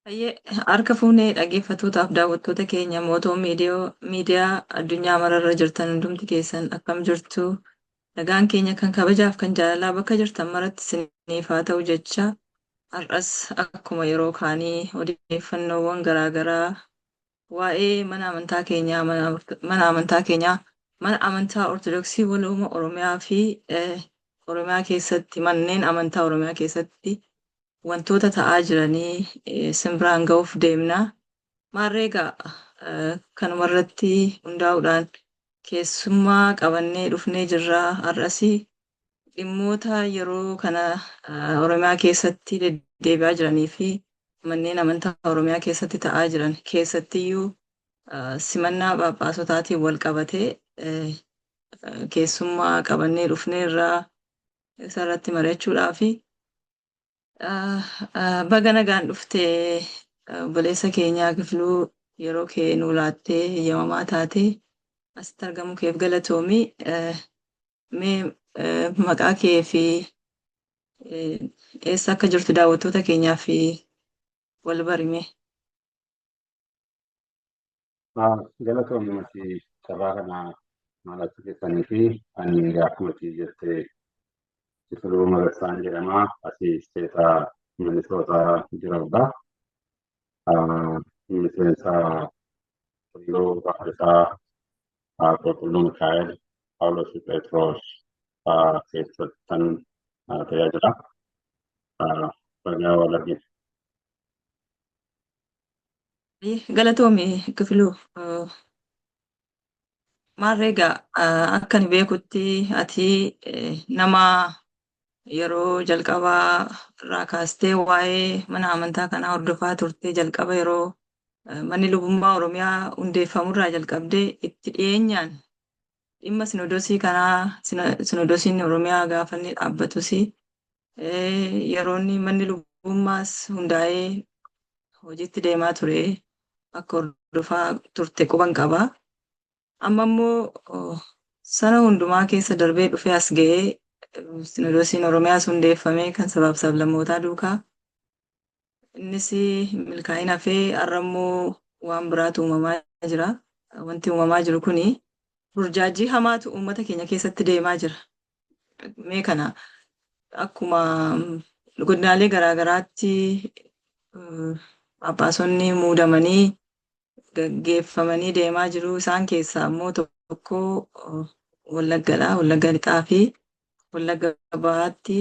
Baay'ee harka fuunee dhaggeeffattootaaf daawwattoota keenya miidiyaa addunyaa mararra jirtan hundumti keessan akkam jirtu nagaan keenya kan kabajaaf kan jaalalaa bakka jirtan maratti isiniif haa ta'u jecha har'as akkuma yeroo kaanii odeeffannoowwan garaagaraa waa'ee mana amantaa Ortodoksii Waldooma Oromiyaa fi Oromiyaa keessatti manneen amantaa Oromiyaa keessatti wantoota ta'aa jiranii simbiraan ga'uuf deemna. Maarree egaa kanumarratti hundaa'uudhaan keessummaa qabannee dhufnee jirra. Har'as dhimmoota yeroo kana Oromiyaa keessatti deddeebi'aa jiranii fi manneen amantaa Oromiyaa keessatti ta'aa jiran keessattiyyuu simannaa Phaaphaasotaan wal qabatee keessummaa qabannee dhufneerra isarratti mari'achuudhaafi. Baga nagaan dhuftee obboleessa keenyaa Kifluu yeroo kee nuu laattee eeyyamamaa taatee asitti argamuu keef galatoomii. Mee maqaa kee fi eessa akka jirtu daawwattoota keenyaa fi wal barime. Galatoomni mati carraa kana maalatti keessanii fi ani akkuma jettee Kifluu Magarsaan jedhama. Asii isteeta Minisootaa jirudha. Miseensa Tulluu Baharisaa Qulqulluu Mikaa'el Phaawulos Phexros keessattan tajaajila. Baga wal argina. Galatoomi Kifluu. Maarree egaa akka ani beekutti ati nama yeroo jalqabaa irraa kaastee waa'ee mana amantaa kanaa hordofaa turtee jalqaba yeroo manni lubummaa Oromiyaa hundeeffamurraa jalqabdee itti dhiyeenyaan dhimma sinodosii kanaa sinodosiin Oromiyaa gaafa inni dhaabbatus yeroonni manni lubummaas hundaa'ee hojiitti deemaa ture akka hordofaa turte quban qaba. Amma immoo sana hundumaa keessa darbee dhufee as ga'ee sinodosiin Oromiyaas hundeeffamee kan sabaaf sablammootaa duukaa. Innis milkaa'ina fee har'a immoo waan biraatu uumamaa jira. Wanti uumamaa jiru kuni burjaajii hamaatu uummata keenya keessatti deemaa jira. Mee kana akkuma godinaalee garaagaraatti Phaaphaasonni muudamanii gaggeeffamanii deemaa jiru. Isaan keessaa immoo tokko Wallaggadha. Wallagga lixaa fi Wallagga bahaatti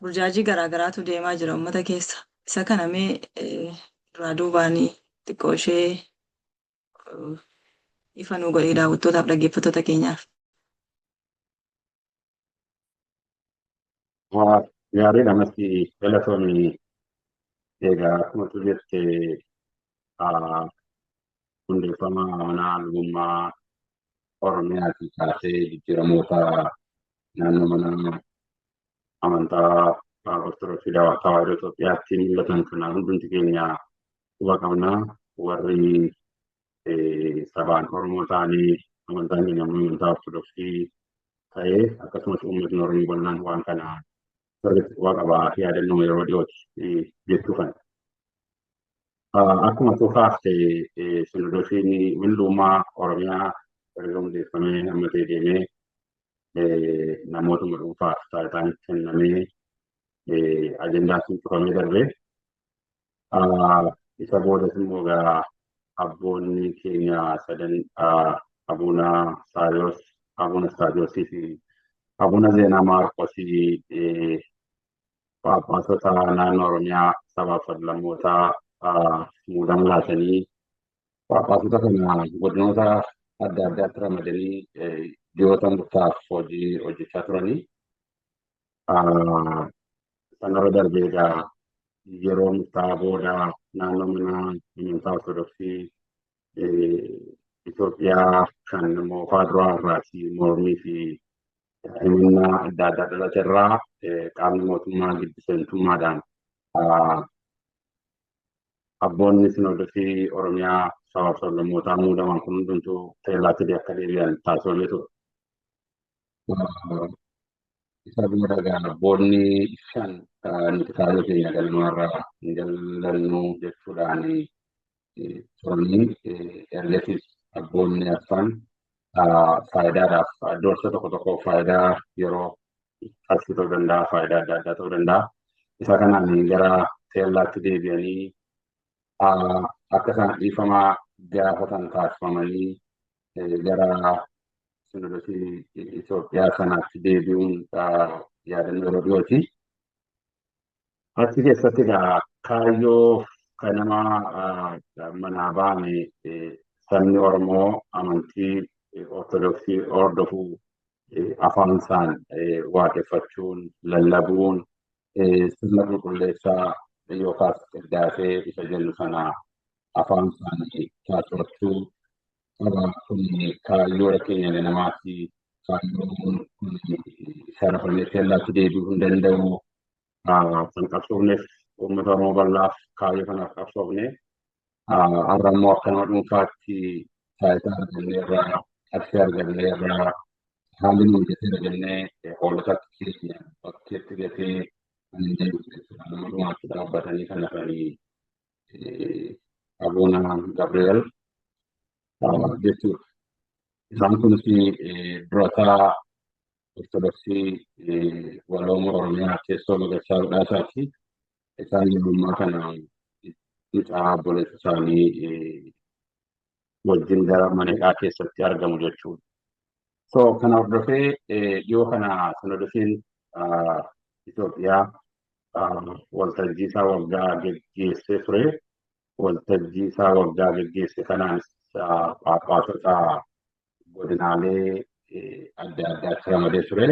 burjaajii garaagaraatu deemaa jira uummata keessa. Isa kana mee duraa duubaanii xiqqoo ishee ifa nuu godhee daawwattootaaf dhaggeeffattoota keenyaaf. Gaariidha masti galatoomii. Egaa akkuma jette hundeeffama mana lubummaa Oromiyaatii kaasee jijjiiramoota naannoo mana amantaa Ortodoksii Tawaahidoo Itoophiyaatti mul'atan kana hundumti keenya quba qabna. Warri sabaan Oromoo ta'anii amantaan keenya amantaa Ortodoksii ta'ee akkasumas uummatni Oromoo bal'aan waan kana sirriitti quba qabaa yaadannoo yeroo dhiyooti jechuu kana. Akkuma tuufaafte sinodosiin lubummaa Oromiyaa erga hundeeffamee hammatee deemee namootuma dhuunfaaf taayitaan kennamee ajendaatti cufamee darbee isa boodas immoo egaa abboonni keenya sadan Abuna Saayyoosii fi Abuna Zeenaa Maarqosii Phaaphaasota naannoo Oromiyaa sabaaf sablammootaa muudama laatanii Phaaphaasota kana godinoota adda addaatti ramadanii dhiyyoota murtaa'aaf hojii hojjechaa turanii. Sanarra darbee egaa yeroo murtaa'aa booda naannoo mana amantaa Ortodoksii Itoophiyaa kan moofaa duraa irraati mormii fi himannaa adda addaa dhalate irraa qaamni mootummaa gidduseentummaadhaan abboonni sinodosii Oromiyaa sabaaf sablammootaa muudaman kun hundumtuu teellaatti akka deebi'an taasifamee ture. isa booda egaa boonni shan nuti kaayyoo keenya galmaarra hin jallannu jechuudhaan turanii ergasis abboonni arfan faayidaadhaaf doorsa tokko tokko faayidaa yeroo qarshii ta'uu danda'a, faayidaa adda addaa ta'uu danda'a. Isa kanaan gara teellaatti deebi'anii akka isaan dhiifamaa gaafatan taasifamanii gara Sinodosii Itoophiyaa sanaatti deebi'uun yaadannoo yeroo dhiyooti. Achi keessatti egaa kaayyoo kan nama manaa ba'ame sabni Oromoo amantii Ortodoksii hordofuu afaan isaan waaqeffachuun, lallabuun, sirna qulqulleessaa yookaas qiddaasee isa jennu sana afaan isaanii taasifachuu qaba. Kun kaayyoo keenya namaatti kaayyoon kun sharafamee teellaatti deebi'uu hin danda'u. Kan qabsoofneef uummata Oromoo bal'aaf kaayyoo kanaaf qabsoofne har'a immoo akka nama dhuunfaatti taayitaa arganneerraa, qarshii arganneerraa, haalli nu mijateera jennee hoolota keenya bakkeetti gatee kan hin deebisu nama dhuunfaatti dhaabbatanii kan hafanii Abuuna Gabriel jechuudha. Isaan kunis durataa Ortodoksii Waloomoo Oromiyaa keessoo Magarsaa Badhaasaati. Isaan yerummaa kana mucaa obboleessa isaanii wajjin gara maneedhaa keessatti argamu jechuudha. So kana hordofee dhiyoo kana Sinodosiin Itoophiyaa waltajjii isaa waggaa geggeessee ture. Waltajjii isaa waggaa geggeesse kanaanis Phaaphaasota godinaalee adda addaatti ramadee ture.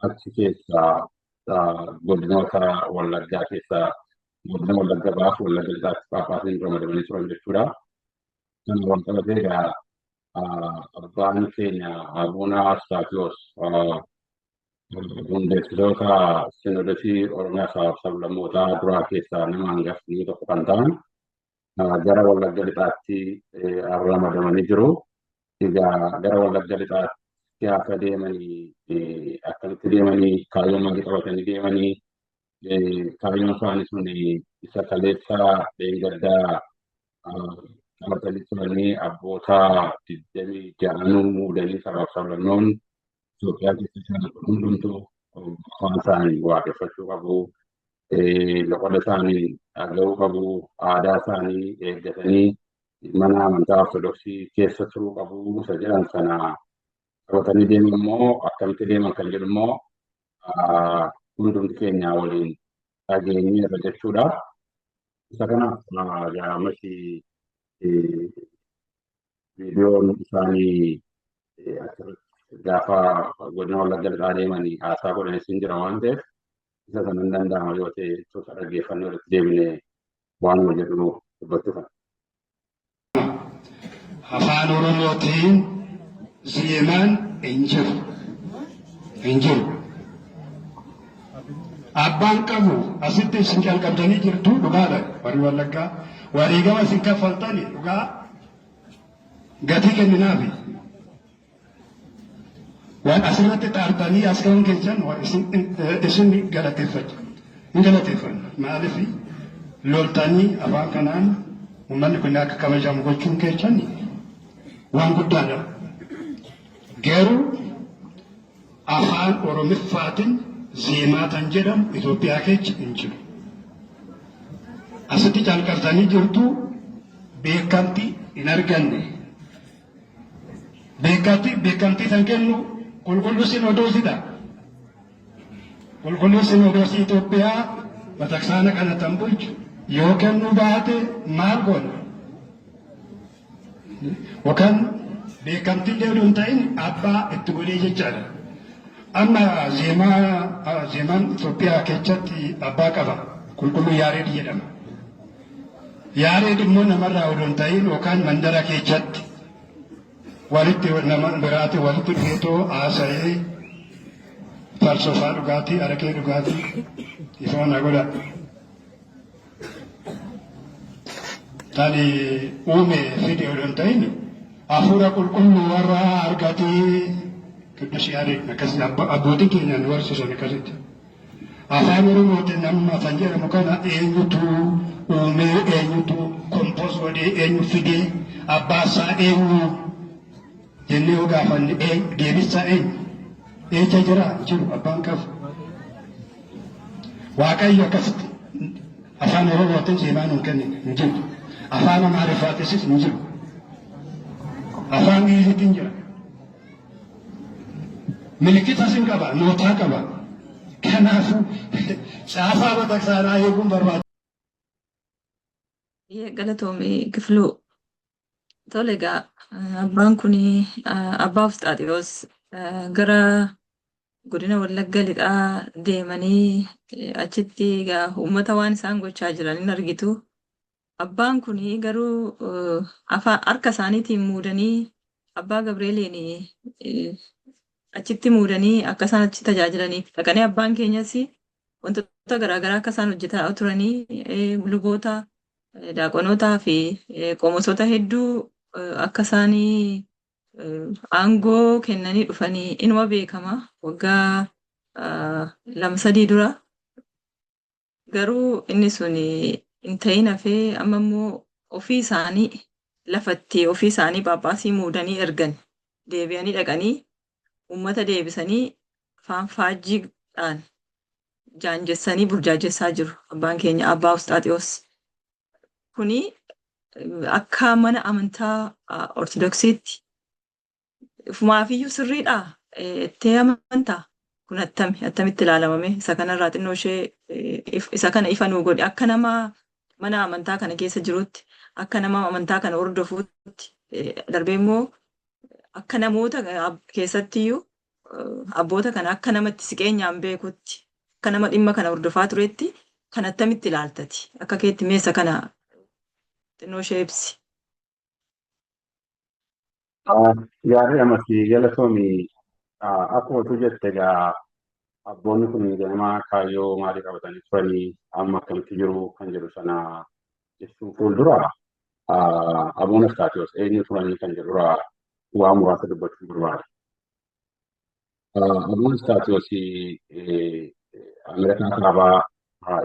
Achi keessaa godinoota Wallaggaa keessaa godina Wallagga Bahaa fi Wallagga Lixaatti Phaaphaasiin ramadamanii turan jechuudha. Kan wal qabatee egaa abbaan keenya Abuuna Astaakiyoos hundeessitoota Sinodosii Oromiyaa sablammootaa duraa keessaa nama hangafni tokko kan ta'an gara Wallagga Lixaatti ramadamanii jiru. Egaa gara Wallagga Lixaatti gaafa deemanii akkamitti deemanii kaayyoo maalii qabatanii deemanii kaayyoon isaanii sun isa kaleessaa dheengaddaa qabatanii turanii abboota 26 muudanii sabaaf sablammoon Itoophiyaa keessatti hundumtuu afaan isaanii waaqeffachuu qabu, loqoda isaanii dhaga'uu qabu, aadaa isaanii eeggatanii mana amantaa Ortodoksii keessa turuu qabu isa jedhan sana qabatanii deeman immoo akkamitti deeman kan jedhu immoo hundumti keenya waliin dhageenyeerra jechuudha. Isa kanaaf gaamasi viidiyoon isaanii gaafa godina Wallagga Lixaa deemanii haasaa godhanis hin jira waan ta'eef isa sana hin danda'ama yoo ta'e tuuta dhaggeeffannoo irratti deebinee waanuma jedhu dubbachuu kana. Afaan Oromootiin zeemaan hin jiru. Abbaan qabu asitti isin jalqabdanii jirtu dhugaadha. Warri Wallaggaa wareegama isin kaffaltanii dhugaa gatii kenninaafi. Waan asirratti xaartanii as ga'uun keessan isin galateeffanna. Maaliif loltanii afaan kanaan uummanni kun akka kabajamu gochuun keessan waan guddaadha. Garuu afaan Oromiffaatiin zeemaa kan jedhamu Itoophiyaa keessa hin jiru. Asitti jalqabdanii jirtu beekamtii hin arganne. Beekamtii kan kennu qulqulluu Sinodoosiidha. Qulqulluu Sinodoosii Itoophiyaa bataskaana kana kan bulchu yoo kennuu baate maal goona? Yookaan beekamtii illee odoo hin ta'in abbaa itti godhee jechaadha. Amma zeemaan Itoophiyaa keessatti abbaa qaba. Qulqulluu Yaareed jedhama. Yaareed immoo namarraa odoo hin ta'in yookaan mandara keessatti walitti nama biraati walitti dhufeetoo haasa'ee farsofaa dhugaatii, arakee dhugaatii ifoon godha. Tani uume fide odoo hin ta'in hafuura qulqulluu warra argatee Qidduus Yaareed akkasii abbootiin keenya nu barsiisan akkasitti. Afaan Oromootiin namni afaan jedhamu kana eenyutu uumee eenyutu kompoos godhee eenyu fidee abbaasaa eenyu jennee yoo gaafanne deebisaa eenyu eecha jira jiru abbaan qabu. Waaqayyo akkasitti afaan Oromootiin seemaan hin kennine hin jiru. Afaan Amaariffaatis hin jiru. Afaan Ingiliziitiin jira. Milikitas hin qaba, nootaa qaba. Kanaafuu caafaa bataskaanaa eeguun barbaada. Galatoomii Kifluu. Tole egaa abbaan kun abbaa Usxaaxiyoos gara godina Wallagga lixaa deemanii achitti egaa uummata waan isaan gochaa jiran hin argitu. Abbaan kun garuu afaan harka isaaniitiin muudanii abbaa Gabreeliin achitti muudanii akka isaan achi tajaajilaniif dhaqanii abbaan keenyas wantoota garaagaraa akka isaan hojjetaa turanii luboota daaqonootaa fi qomosoota hedduu akka isaanii aangoo kennanii dhufanii inuma beekama waggaa 2-3 dura. Garuu inni sun hin ta'in hafee amma immoo ofii isaanii lafatti ofii isaanii paappaasii muudanii ergan deebi'anii dhaqanii uummata deebisanii afaan faajjiidhaan jaanjessanii burjaajessaa jiru abbaan keenya abbaa Usxaaxiyoos. Kuni akka mana amantaa ortodoksiitti ufumaafiyyuu sirriidhaa itti amantaa kun attamitti ilaalamame isa kanarraa xinnoo ishee isa kana ifa nuu godhe akka nama mana amantaa kana keessa jirutti akka nama amantaa kana hordofuutti darbee immoo akka namoota keessattiyyuu abboota kana akka namatti siqeenyaan beekutti akka nama dhimma kana hordofaa turetti kan attamitti ilaaltati akka keetti meessa kana xinnoo ishee ibsi. Yaarri amatti galatoomii akkuma tu jette egaa abboonni kun ganama kaayyoo maalii qabatanii turanii amma akkamitti jiru kan jedhu sana ibsuun fuuldura abboon Usxaaxiyoos eenyu turanii kan jedhura waa muraasa dubbachuu barbaada. Abboon Usxaaxiyoos Ameerikaa kaabaa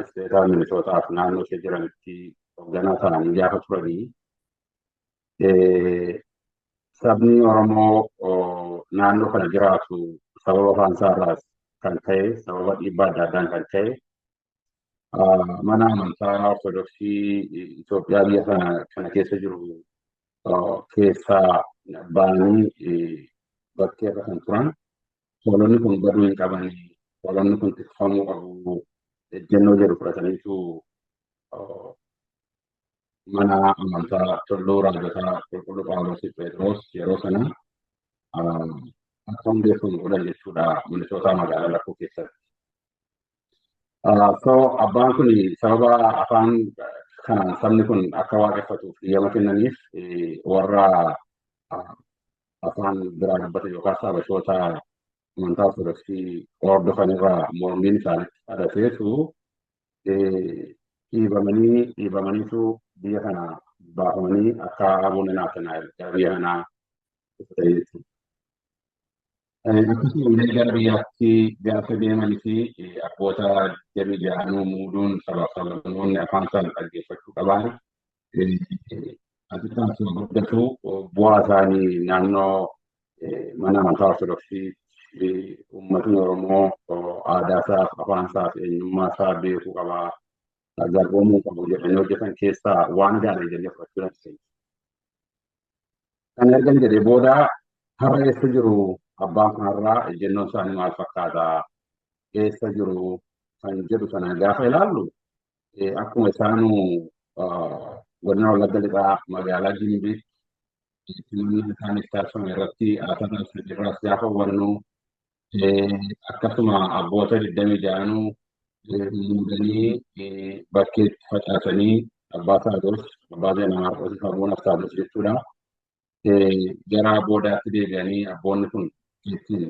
isteetaa Minisootaaf naannoo ishee jiranitti hoogganaa ta'anii gaafa turanii sabni Oromoo naannoo kana jiraatu sababa afaan isaarraas kan ta'e sababa dhiibbaa adda addaan kan ta'e mana amantaa ortodoksii Itoophiyaa biyya kana keessa jiru keessaa ba'anii bakkee irra kan turan hoolonni kun baduu hin qabanii hoolonni kun tikfamuu qabu ejjennoo jedhu fudhataniitu mana amantaa Tulluu Raajotaa Qulqulluu Phaawulos Phexros yeroo sana akka hundeeffamu godhan jechuudha Minisootaa magaalaa Lakkoo keessatti. Abbaan kun sababa afaan kanaan sabni kun akka waaqeffatuuf eeyyama kennaniif warra afaan biraa dubbatan yookaas Habashoota amantaa ortodoksii hordofanirraa mormiin isaanitti dhalateetu dhiibamaniitu biyya kana baafamanii akka abboonni naaf biyya kanaa ta'e jechuudha. Akkasuma illee gara biyyaatti gaafa deemanii fi abboota jamii jaanuu muuduun sabaaf sablammoonni afaan sana dhaggeeffachuu qaban asitti taasisa guddatu bu'aa isaanii naannoo mana amantaa ortodoksii uummatni Oromoo aadaa isaaf afaan isaaf eenyummaa isaa beekuu qabaa. Garboomuu qabu jedhanii hojjetan keessaa waan gaarii jennee fudhachuu dandeenya. Kan ergan jedhee booda har'a eessa jiru abbaan kanarraa ejjennoon isaanii maal fakkaata eessa jiru kan jedhu sana gaafa ilaallu akkuma isaanuu godina Wallagga lixaa magaalaa Gimbiitti filannoo isaaniif taasifame irratti haasaa irraas gaafa hubannu akkasuma abboota 26 muudanii bakkeetti facaasanii abbaa Taados abbaa Zeenaa Maarqos abboon Taados jechuudha. Gara boodaatti deebi'anii abboonni kun ittiin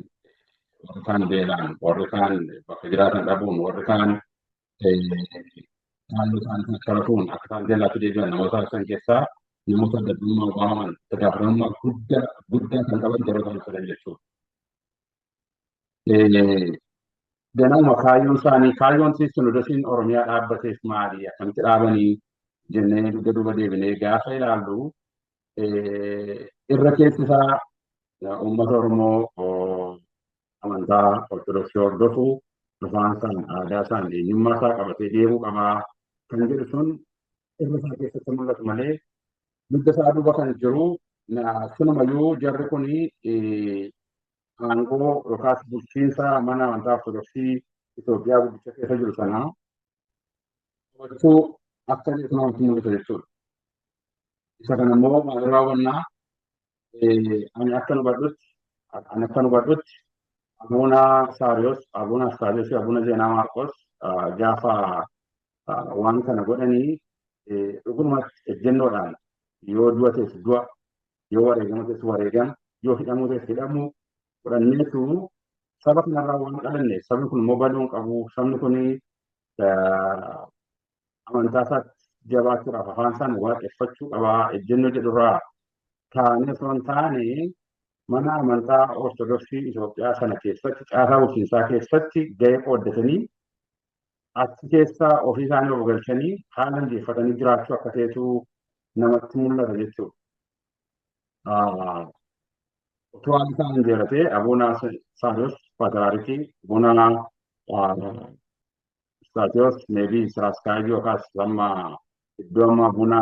warri kaan beelaan warri kaan bakka jiraatan dhabuun warri kaan naannoo isaanii sharafuun akka isaan jalaatti deebi'an namoota san keessaa namoota adda addummaa waaman itti gaafatamummaa guddaa kan qaban yeroo ta'an jechuudha. Ganama kaayyoon isaanii kaayyoon sinodosiin Oromiyaa dhaabbateef maali? Akkamitti dhaabanii jennee duuba deebinee gaafa ilaallu irra keessi isaa uummata Oromoo amantaa Ortodoksii hordofu afaan isaan aadaa isaan eenyummaa isaa qabatee deemuu qabaa kan jedhu sun irra isaa keessatti mul'atu malee dugda isaa duuba kan jiru sinumayyuu jarri kuni aangoo yookaas bulchiinsa mana amantaa Ortodoksii Itoophiyaa guddicha keessa jiru sanaa qabachuu akka jedhu namatti mul'atu jechuudha. Isa kana immoo maal raawwannaa ani akka nu badhutti Abuna Saariyoos, Abuna Saariyoos, Abuna Zeenaa Maarqos gaafa waan kana godhanii dhugumatti ejjennoodhaan yoo du'a teessu du'a, yoo wareegama teessu wareegama, yoo hidhamuu teessu hidhamuu godhanneetu saba kanarraa waan qalanne sabni kun immoo baduun qabu sabni kun amantaa isaatti jabaachuudhaaf afaan isaan waaqeffachuu qabaa ejjennoo jedhurraa taanee osoo hin taane mana amantaa Ortodoksii Itoophiyaa sana keessatti caasaa bulchiinsaa keessatti gahee qooddatanii achi keessaa ofii isaanii of galchanii haala mijeeffatanii jiraachuu akka ta'etu namatti mul'ata jechuudha. Otoo haalli isaan injeeratee Abuna Saariyoos Paatiraarikii, Abuna Saariyoos meebii Siraaskaayyoo yookaas amma iddoo amma Abuna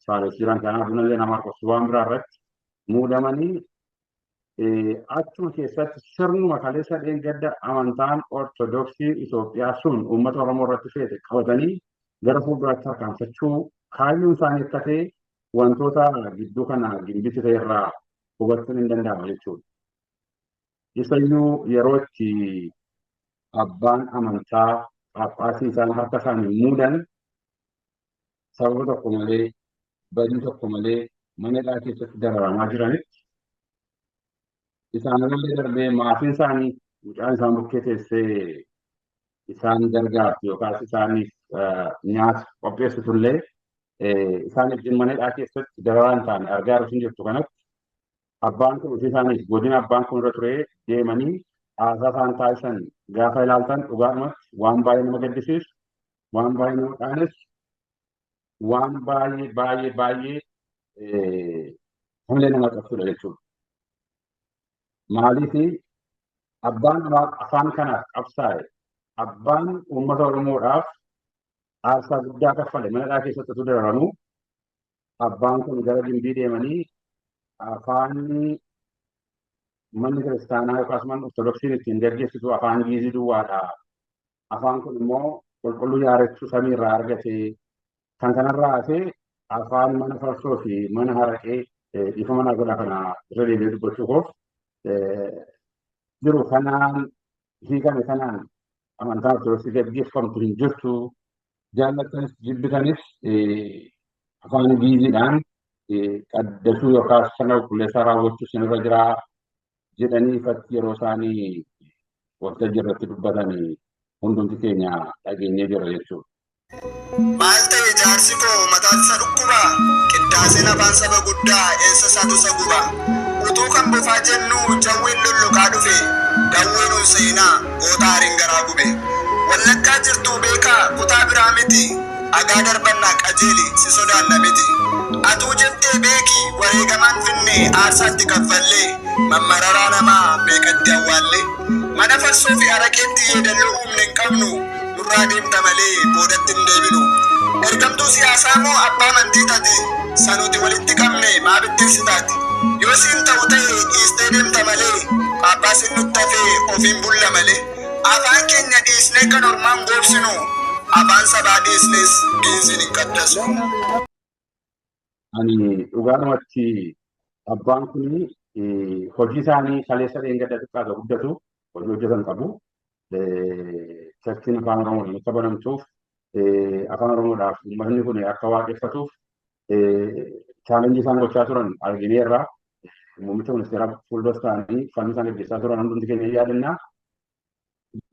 Saariyoos jiran kana Abuna Zeenaa Maarqos waan biraa irratti muudamanii achuma keessatti sirnuma kaleessa dheengadda amantaan Ortodoksii Itoophiyaa sun uummata Oromoo irratti feete qabatanii gara fuulduraatti harkaanfachuu kaayyoon isaanii akka ta'e wantoota gidduu kana gimbitti ta'e irraa hubachuun hin danda'ama jechuudha. Isayyuu yeroo itti abbaan amantaa Phaaphaasii isaan harka isaanii muudan sababa tokko malee badii tokko malee mana hidhaa keessatti dararamaa jiranitti isaan illee darbee maatiin isaanii mucaan isaan bukkee teessee isaan gargaartu yookaas isaaniif nyaata qopheessitullee isaan wajjin mana hidhaa keessatti dararaan ta'an argaa jirtu jirtu kanatti abbaan kun ofii isaaniif godina abbaan kun irra turee deemanii haasaa isaan taasisan gaafa ilaaltan dhugaadhumatti waan baay'ee nama gaddisiisu waan baay'ee nama qaanessu waan baay'ee humna nama qabsudha jechuudha. Maaliif abbaan afaan kanaaf qabsaa'e abbaan uummata Oromoodhaaf aarsaa guddaa kaffale mana hidhaa keessatti dararamu abbaan kun gara gimbii deemanii afaanni manni kiristaanaa yookaas manni Ortodoksiin ittiin gaggeessitu afaan Giizii duwwaadha. Afaan kun immoo qulqulluu yaarachuu samii irraa argate kan kanarraa hafee afaan mana farsoo fi mana haraqee dhiifa mana godha kana irra deebi'ee dubbachuuf jiru kanaan hiikame kanaan amantaa Ortodoksii gaggeeffamtu hin jirtu jaallatanis jibbitanis afaan Giiziidhaan qaddasuu yookaas sana qulqulleessaa raawwachuu sinirra jiraa jedhanii ifatti yeroo isaanii waltajjii irratti dubbatanii hundumti keenya dhageenyee jira jechuudha. Maal ta'e jaarsi koo mataan isa dhukkuba qindaaseen afaan saba guddaa eessa isaatu isa guba utuu kan bofaa jennu jawween lollokaa dhufe dawween seenaa goota hariin garaa gube wallaggaa jirtu beekaa kutaa biraa miti agaa darbannaa qajeeli si sodaanna miti atuu jettee beeki wareegamaan finne aarsaatti kaffallee mammararaa namaa beekatti awwaallee mana farsoo fi araqeetti yeedalloo humna hin qabnu nurraa deemta malee boodatti hin deebinu ergamtuu siyaasaa moo abbaa amantii taate sanuti walitti qabne maa bittinsitaati yoo siin ta'u ta'e dhiistee deemta malee Phaaphaasiin nutti hafee ofiin bulla malee afaan keenya dhiisnee kan ormaan goobsinu afaan sabaa dhiisnes Giiziin hin qaddasu. Ani dhugaadhumatti abbaan kun hojii isaanii kaleessa dheengadda xiqqaata guddatu hojii hojjetan qabu. Churchiin afaan Oromoodhaan akka banamtuuf afaan Oromoodhaaf uummatni kun akka waaqeffatuuf chaalenjii isaan gochaa turan argineerra. Muummicha ministeeraa fuuldura isaanii falmii isaan gaggeessaa turan hundumti keenya yaadannaa.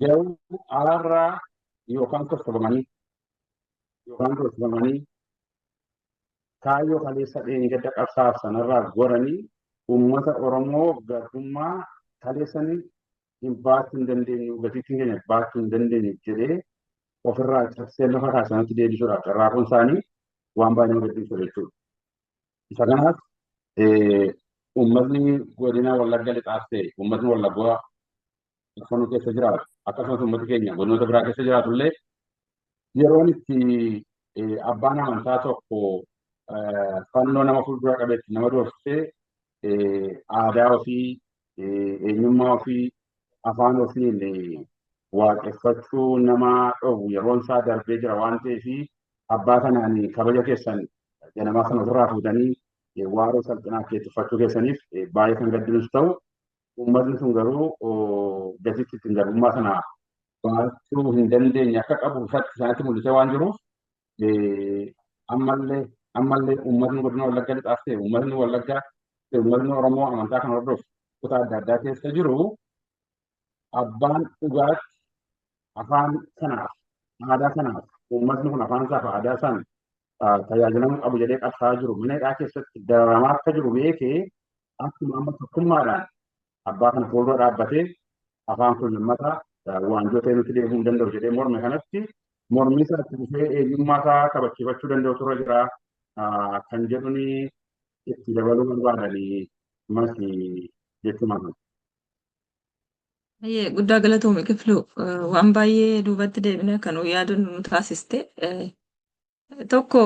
Garuu alaarraa yookaan torsifamanii kaayyoo kaleessa dheengadda qabsaaf sanarraa goranii uummata Oromoo garbummaa kaleessanii hin baasuu hin dandeenyu gatiitiin keenya baasuu hin dandeenyu jedhee ofirraa cabsee lafa kaasanitti deebisuudhaaf carraaquun isaanii waan baay'ee nama gaddisiisu jechuudha. Isa kanaaf uummatni godina Wallagga lixaas ta'e uummatni Wallaggaa akkanuma keessa jiraatu akkasumas uummatni keenya godinoota biraa keessa jiraatu illee yeroon itti abbaan amantaa tokko fannoo nama fuuldura qabeetti nama doorsisee aadaa ofii eenyummaa ofii afaan ofiin waaqeffachuu nama dhoowwu yeroon isaa darbee jira waan ta'eef abbaa kanaan kabaja keessan ganamaa sana ofirraa fuutanii waaroo salphinaa keessuffachuu keessaniif baay'ee kan gaddinus ta'u uummatni sun garuu gatiitti ittiin garbummaa sana baachuu hin dandeenye akka qabu ifatti isaanitti mul'isee waan jiruuf ammallee uummatni godina Wallagga lixaas ta'e uummatni Wallaggaa ta'e uummatni Oromoo amantaa kan hordofu kutaa adda addaa keessa jiru abbaan dhugaatti afaan kanaaf aadaa kanaaf uummatni kun afaan isaaf aadaa isaan tajaajilamuu qabu jedhee qabsaa'aa jiru mana hidhaa keessatti dararamaa akka jiru beekee akkuma amma tokkummaadhaan abbaa kana fuuldura dhaabbatee afaan kun lammata waanjoo ta'e nuti deemuu hin danda'u jedhee morme kanatti mormii isaatti dhufee eenyummaa isaa kabachiifachuu danda'u turre jira kan jedhuni itti dabaluu barbaadanii masi jechuudha. Guddaa galatoome Kifluu waan baay'ee duubatti deebine kan yaadannu nu taasiste tokko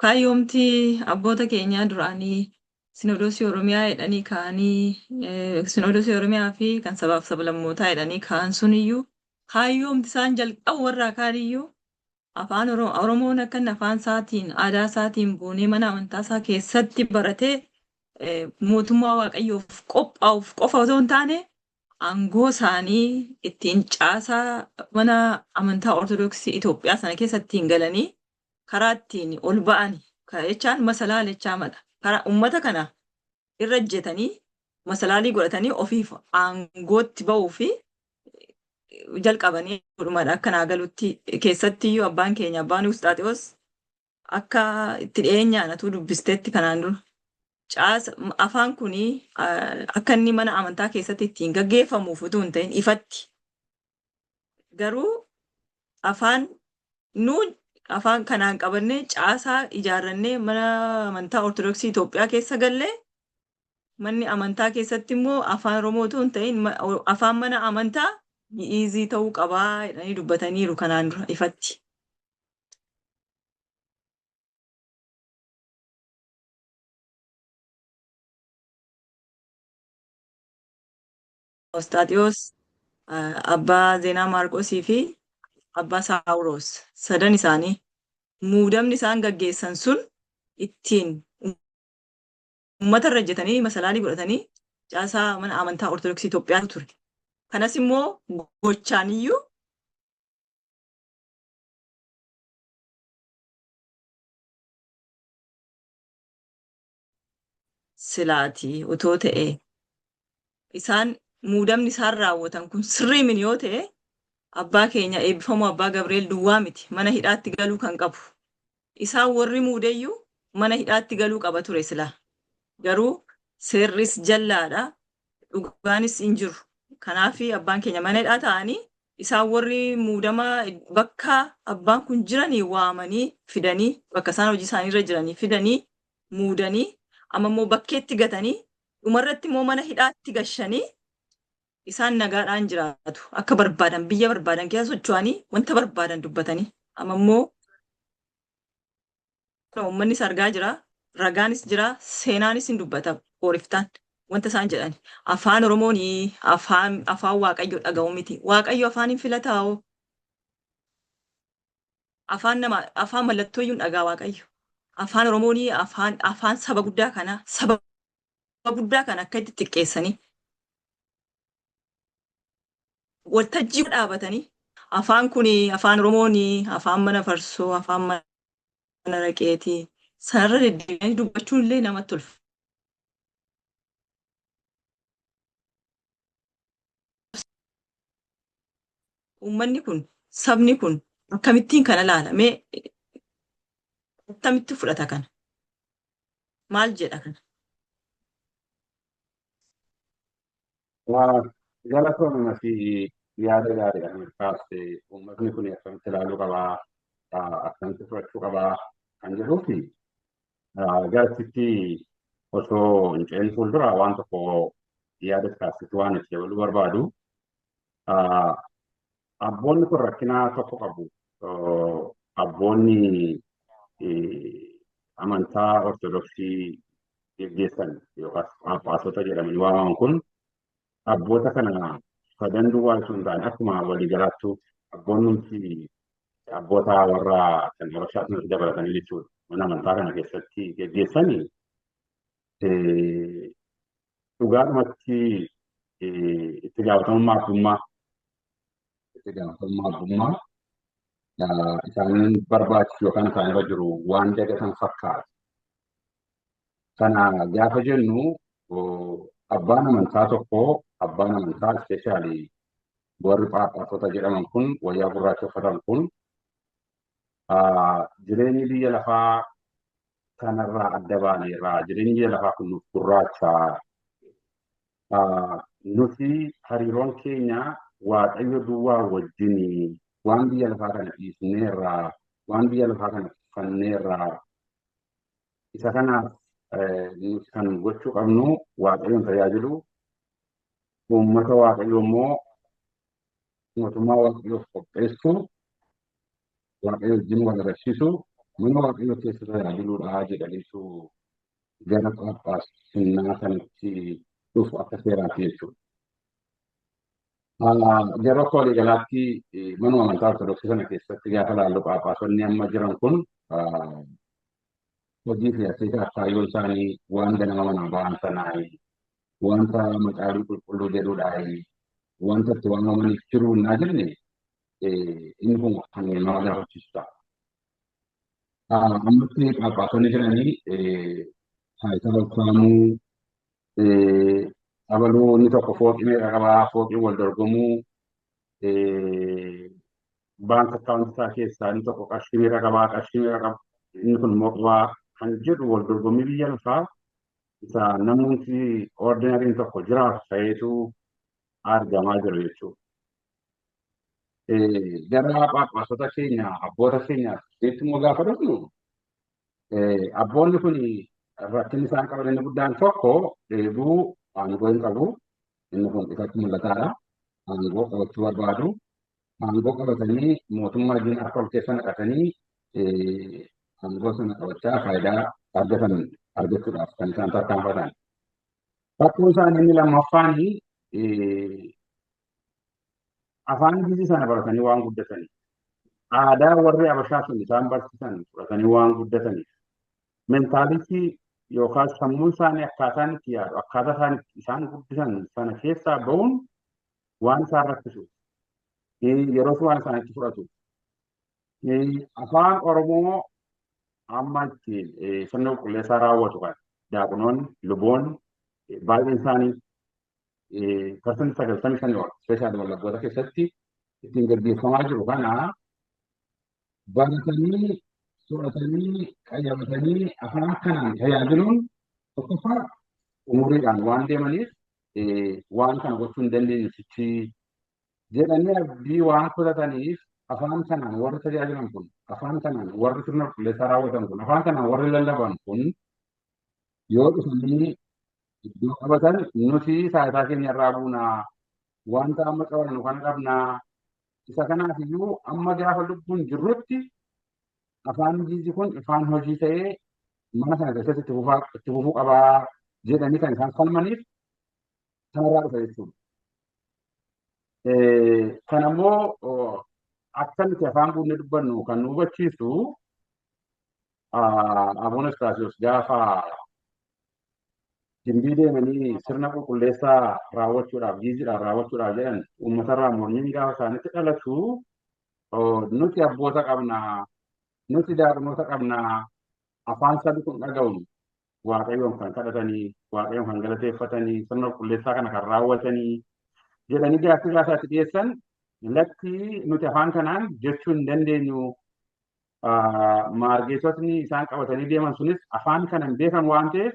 kaayyoomtii abboota keenyaa duraanii Sinodoosii Oromiyaa jedhanii ka'anii Sinodoosii Oromiyaa fi kan sabaaf sablammootaa jedhanii ka'an suniyyuu kaayyoomti isaan jalqabu warraa kaaniyyuu afaan Oromoon akka afaan isaatiin aadaa isaatiin buunee mana amantaa isaa keessatti baratee mootummaa waaqayyoof qophaa'uuf qofa otoo hin taane aangoo isaanii ittiin caasaa mana amantaa Ortodoksii Itoophiyaa sana keessa ittiin galanii karaa ittiin ol ba'an jechaan masalaalechaa mala. Karaa uummata kana irra ejjetanii masalaalii godhatanii ofiif aangootti ba'uu fi jalqabanii dhumadha akka naa galutti keessattiyyuu abbaan keenya abbaan Usxaaxiyoos akka itti dhiyeenyaan atuu dubbisteetti kanaan dura. Afaan kuni akka inni mana amantaa keessatti ittiin gaggeeffamuuf utuu hin ta'in ifatti. Garuu afaan kanaan qabannee caasaa ijaarrannee mana amantaa Ortodoksii Itoophiyaa keessa gallee manni amantaa keessatti immoo afaan Oromoo utuu hin ta'in afaan mana amantaa gi'iizii ta'uu qabaa jedhanii dubbataniiru kanaan dura ifatti. Usxaaxiyoos abbaa Zeenaa Maarqosii fi abbaa Saawuroos sadan isaanii muudamni isaan gaggeessan sun ittiin uummata irra ejjetanii masalaalii godhatanii caasaa mana amantaa Ortodoksii Itoophiyaa ture. Kanas immoo gochaaniyyuu silaatii utoo ta'e isaan muudamni isaan raawwatan kun sirrii min yoo ta'e abbaa keenya eebbifamoo abbaa Gabriel duwwaa miti mana hidhaatti galuu kan qabu. Isaan warri muudeyyuu mana hidhaatti galuu qaba ture silaa. Garuu seerris jallaadha dhugaanis hin jiru. Kanaaf abbaan keenya mana hidhaa ta'anii isaan warri muudama bakka abbaan kun jiranii waamanii fidanii bakka isaan hojii isaaniirra jiranii fidanii muudanii amma immoo bakkeetti gatanii dhumarratti immoo mana hidhaatti gashanii isaan nagaadhaan jiraatu akka barbaadan biyya barbaadan keessa socho'anii wanta barbaadan dubbatanii amma immoo uummannis argaa jira ragaanis jira seenaanis hin dubbata booriftaan wanta isaan jedhan afaan Oromoon afaan Waaqayyo dhaga'u miti Waaqayyo afaan hin filataa'u afaan mallattoo iyyuu dhagaa Waaqayyo afaan Oromoon afaan saba guddaa kana saba guddaa kana akka itti xiqqeessanii waltajjii dhaabatanii afaan kun afaan Oromoon afaan mana farsoo afaan mana raqeetii sanarra deddeebi'anii dubbachuun illee namatti ulfa. Uummanni kun sabni kun akkamittiin kana ilaalamee akkamitti fudhata kana maal jedha kana. Galatoomna fi yaada gaariidhaan milkaa'e uummatni kun akkamitti ilaaluu qabaa, akkamitti fudhachuu qabaa kan jedhuu fi garasitti osoo hin ce'in fuuldura waan tokko yaada taasisu waan itti dabaluu barbaadu. Abboonni kun rakkinaa tokko qabu. Abboonni amantaa ortodoksii geggeessan yookaas Phaaphaasota jedhamanii waamaman kun abboota kana sadan duwwaa osoo hin taane akkuma waliigalaattu abboonni abboota warra kan Habashaatti dabalatanii jechuudha. Mana amantaa kana keessatti geggeessanii dhugaadhumatti itti gaafatamummaa abbummaa isaan barbaachisu yookaan isaan irra jiru waan dagatan fakkaata. Kana gaafa jennu abbaan amantaa tokko abbaan amantaa ispeeshaalii warri Phaaphaasota jedhaman kun wayyaa gurraacha uffatan kun jireenyi biyya lafaa kanarraa adda baaneerraa jireenyi biyya lafaa kun nuuf gurraacha nuti hariiroon keenya Waaqayyo duwwaa wajjin waan biyya lafaa kana dhiisneerraa waan biyya lafaa kana uffanneerraa isa kanaaf nuti kan gochuu qabnu Waaqayyoon tajaajilu uummata Waaqayyoo immoo mootummaa Waaqayyoof qopheessu Waaqayyo wajjin wal agarsiisu mana Waaqayyoo keessa tajaajiluudhaa jedhaniitu gara Phaaphaasinnaa kanatti dhufu akka seeraati jechuudha. Yeroo akka waliigalaatti manuma amantaa ortodoksii sana keessatti gaafa laallu Phaaphaasonni amma jiran kun hojii fi asiisaa kaayyoo isaanii wanta nama manaa ba'an sanaa wanta macaalii qulqulluu jedhudhaa wanta itti waamamaniif jiruu naa jenne inni kun kan nama gaafachiisudha. Ammatti Phaaphaasonni jiranii taayitaa ulfaamuu abaluu inni tokko fooqii meeqa qabaa fooqii wal dorgomuu baanka akkaawunti isaa keessaa inni tokko qarshii meeqa qabaa qarshii meeqa qaba inni kun immoo qabaa kan jedhu wal dorgommii biyya lafaa isa namoonni ordinariin tokko jiraatu ta'eetu argamaa jiru jechuudha. Gara Phaaphaasota keenya abboota keenyaaf jechuun immoo gaafa dhufnu abboonni kun rakkinni isaan qaban inni guddaan tokko dheebuu aangoo hin qabu. Inni kun ifatti mul'ataadha. Aangoo qabachuu barbaadu. Aangoo qabatanii mootummaa wajjin harka ol keessa naqatanii aangoo sana qabachaa faayidaa argachuudhaaf kan isaan tarkaanfatan. Fakkuun isaanii inni lammaffaan afaan Ingilizii sana baratanii waan guddatanii. Aadaa warri Habashaa sun isaan barsiisan fudhatanii waan guddataniif. Mentaalitii yookaan sammuun isaanii akkaataan itti yaadu akkaataa isaan guddisan sana keessaa ba'uun waan isaan rakkisu yeroo waan isaanitti fudhatu. Afaan Oromoo amma ittiin sirna qulqulleessaa raawwatu kan daaqunoonni luboonni baay'een isaanii persentii 95 ispeeshaalii wallaggoota keessatti ittiin gaggeeffamaa jiru kana baratanii soratanii qayyabatanii afaan kanaan tajaajiluun tokkoffaa umuriidhaan waan deemaniif waan kana gochuu hin dandeenye sichi jedhanii abdii waan kutataniif afaan kanaan warri tajaajilan kun afaan kanaan warri sirna qulqulleessaa raawwatan kun afaan kanaan warri lallaban kun yoo dhufanii iddoo qabatan nuti taayitaa keenya irraa buunaa wanta amma qabannu kana qabnaa isa kanaaf iyyuu amma gaafa lubbuun jirrutti afaan Ingilizii kun afaan hojii ta'ee mana kana keessatti itti fufuu qabaa jedhanii kan isaan falmaniif kanarraa dhufa jechuudha. Kanammoo akkamitti afaan buunee dubbannu kan nu hubachiisu Abuun Istaasiyoos gaafa Gimbii deemanii sirna qulqulleessaa raawwachuudhaaf Giiziidhaan raawwachuudhaaf jedhan uummatarraa mormiin gaafa isaanitti dhalatu nuti abboota qabnaa nuti daaqnoota qabnaa afaan sabi kun dhaga'uun Waaqayyoon kan kadhatanii Waaqayyoon kan galateeffatanii sirna qulqulleessaa kana kan raawwatanii jedhanii gaaffii gaafaatti dhiyeessan lakki nuti afaan kanaan jechuu hin dandeenyu maargeessotni isaan qabatanii deeman sunis afaan kanan beekan waan ta'eef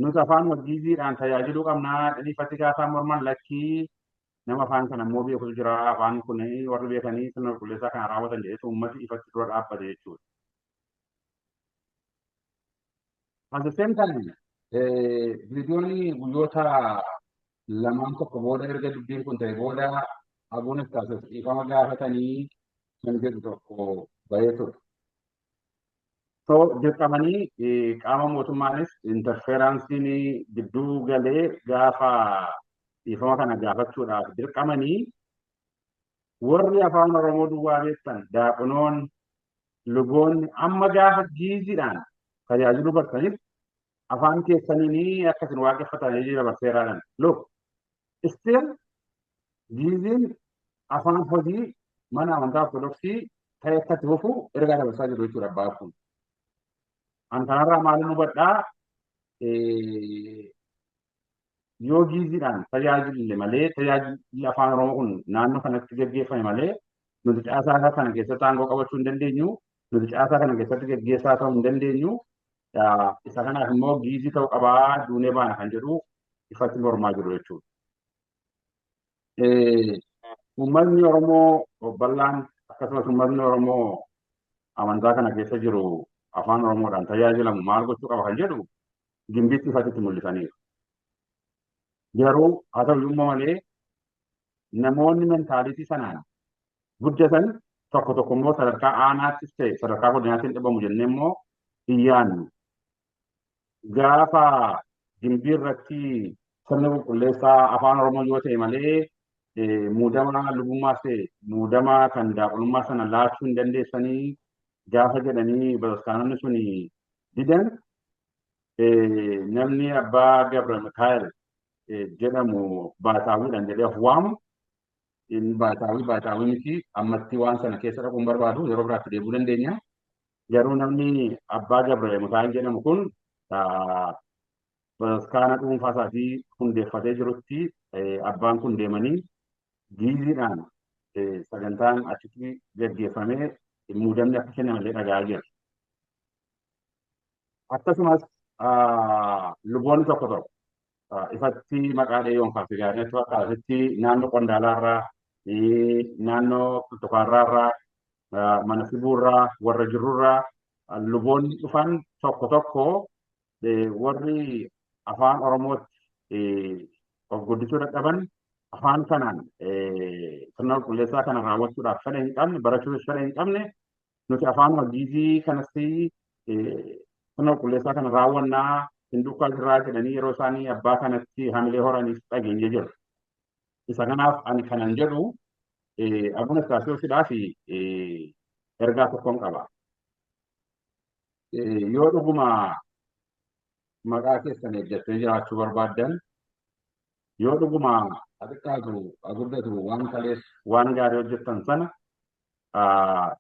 nuti afaan waggiiziidhaan tajaajiluu qabnaa dhaliifatti gaafa morman lakkii nama afaan kana immoo beekutu jira afaan kun warri beekanii sirna qulqulleessaa kana raawwatan jedhetu uummati ifatti dura dhaabbate jechuudha. At the same time, viidiyoon guyyoota lamaan tokko booda erga dubbiin kun ta'e booda abuun istaasas dhiifama gaafatanii kan jedhu tokko bahee ture. So dirqamanii qaama mootummaanis interferansiin gidduu galee gaafa dhiifama kana gaafachuudhaaf dirqamanii warri afaan Oromoo duwwaa beektan daaqonoon luboonni amma gaafa giiziidhaan tajaajiluu bartaniif afaan keessanii akkasin waaqeffatanii jira barseeraadhaan. Look, still giiziin afaan hojii mana amantaa ortodoksii ta'e akkatti hofuu ergaa dabarsaa jiru jechuudha abbaa kun. An kanarraa maalin hubadhaa yoo giiziidhaan tajaajille malee tajaajilli afaan Oromoo kun naannoo kanatti gaggeeffame malee nuti caasaa kana keessatti aangoo qabachuu hin dandeenyu, nuti caasaa kana keessatti gaggeessaa ta'uu hin dandeenyu. Isa kanaaf immoo giizii ta'uu qabaa duunee baana kan jedhu ifatti mormaa jiru jechuudha. Uummanni Oromoo bal'aan akkasumas uummanni Oromoo amantaa kana keessa jiru afaan Oromoodhaan tajaajilamu maal gochuu qaba kan jedhu gimbiitti ifatti mul'isaniiru. Garuu haa ta'u malee namoonni mentaalitii sanaan guddatan tokko tokko immoo sadarkaa aanaattis ta'e sadarkaa godinaatti hin dhibamu jennee immoo hin yaadnu. Gaafa gimbii irratti sirna qulqulleessaa afaan Oromoo yoo ta'e malee muudama lubummaas ta'e muudama kan daaqonummaa sana laachuu hin dandeessanii gaafa jedhanii bataskaanonni sun didan namni abbaa Gabra Mikaa'el jedhamu baataawiidhaan jedhee of waamu baataawii miti ammatti waan sana keessa dhaquun barbaadu yeroo biraatti deebuu dandeenya. Garuu namni abbaa Gabra Mikaa'el jedhamu kun bataskaana dhuunfaa isaatii hundeeffatee jirutti abbaan kun deemanii giiziidhaan sagantaan achitti gaggeeffamee muudamni akka kennamallee dhaga'aa jira. Akkasumas luboonni tokko tokko ifatti maqaa dheeyoon kaasee gaariitti fakkaatutti naannoo Qondaalaarraa, naannoo Qilxukaarraarraa, mana Sibuurraa, warra jirurraa luboonni dhufan tokko tokko warri afaan Oromootti of guddisuu dadhaban afaan kanaan sirna qulqulleessaa kana raawwachuudhaaf fedha hin qabne barachuudhaaf fedha hin qabne nuti afaan giizii kanas sirna qulqulleessaa kana raawwannaa hinduukaa jirraa jedhanii yeroo isaanii abbaa kanatti hamilee horaniif dhageenye jiru. Isa kanaaf ani kanan jedhu Abuna Istaasiyoosiidhaa fi ergaa tokkoon qaba. Yoo dhuguma maqaa keessan eeggattanii jiraachuu barbaaddan yoo dhuguma xiqqaatu guddatu waan kalees waan gaarii hojjettan sana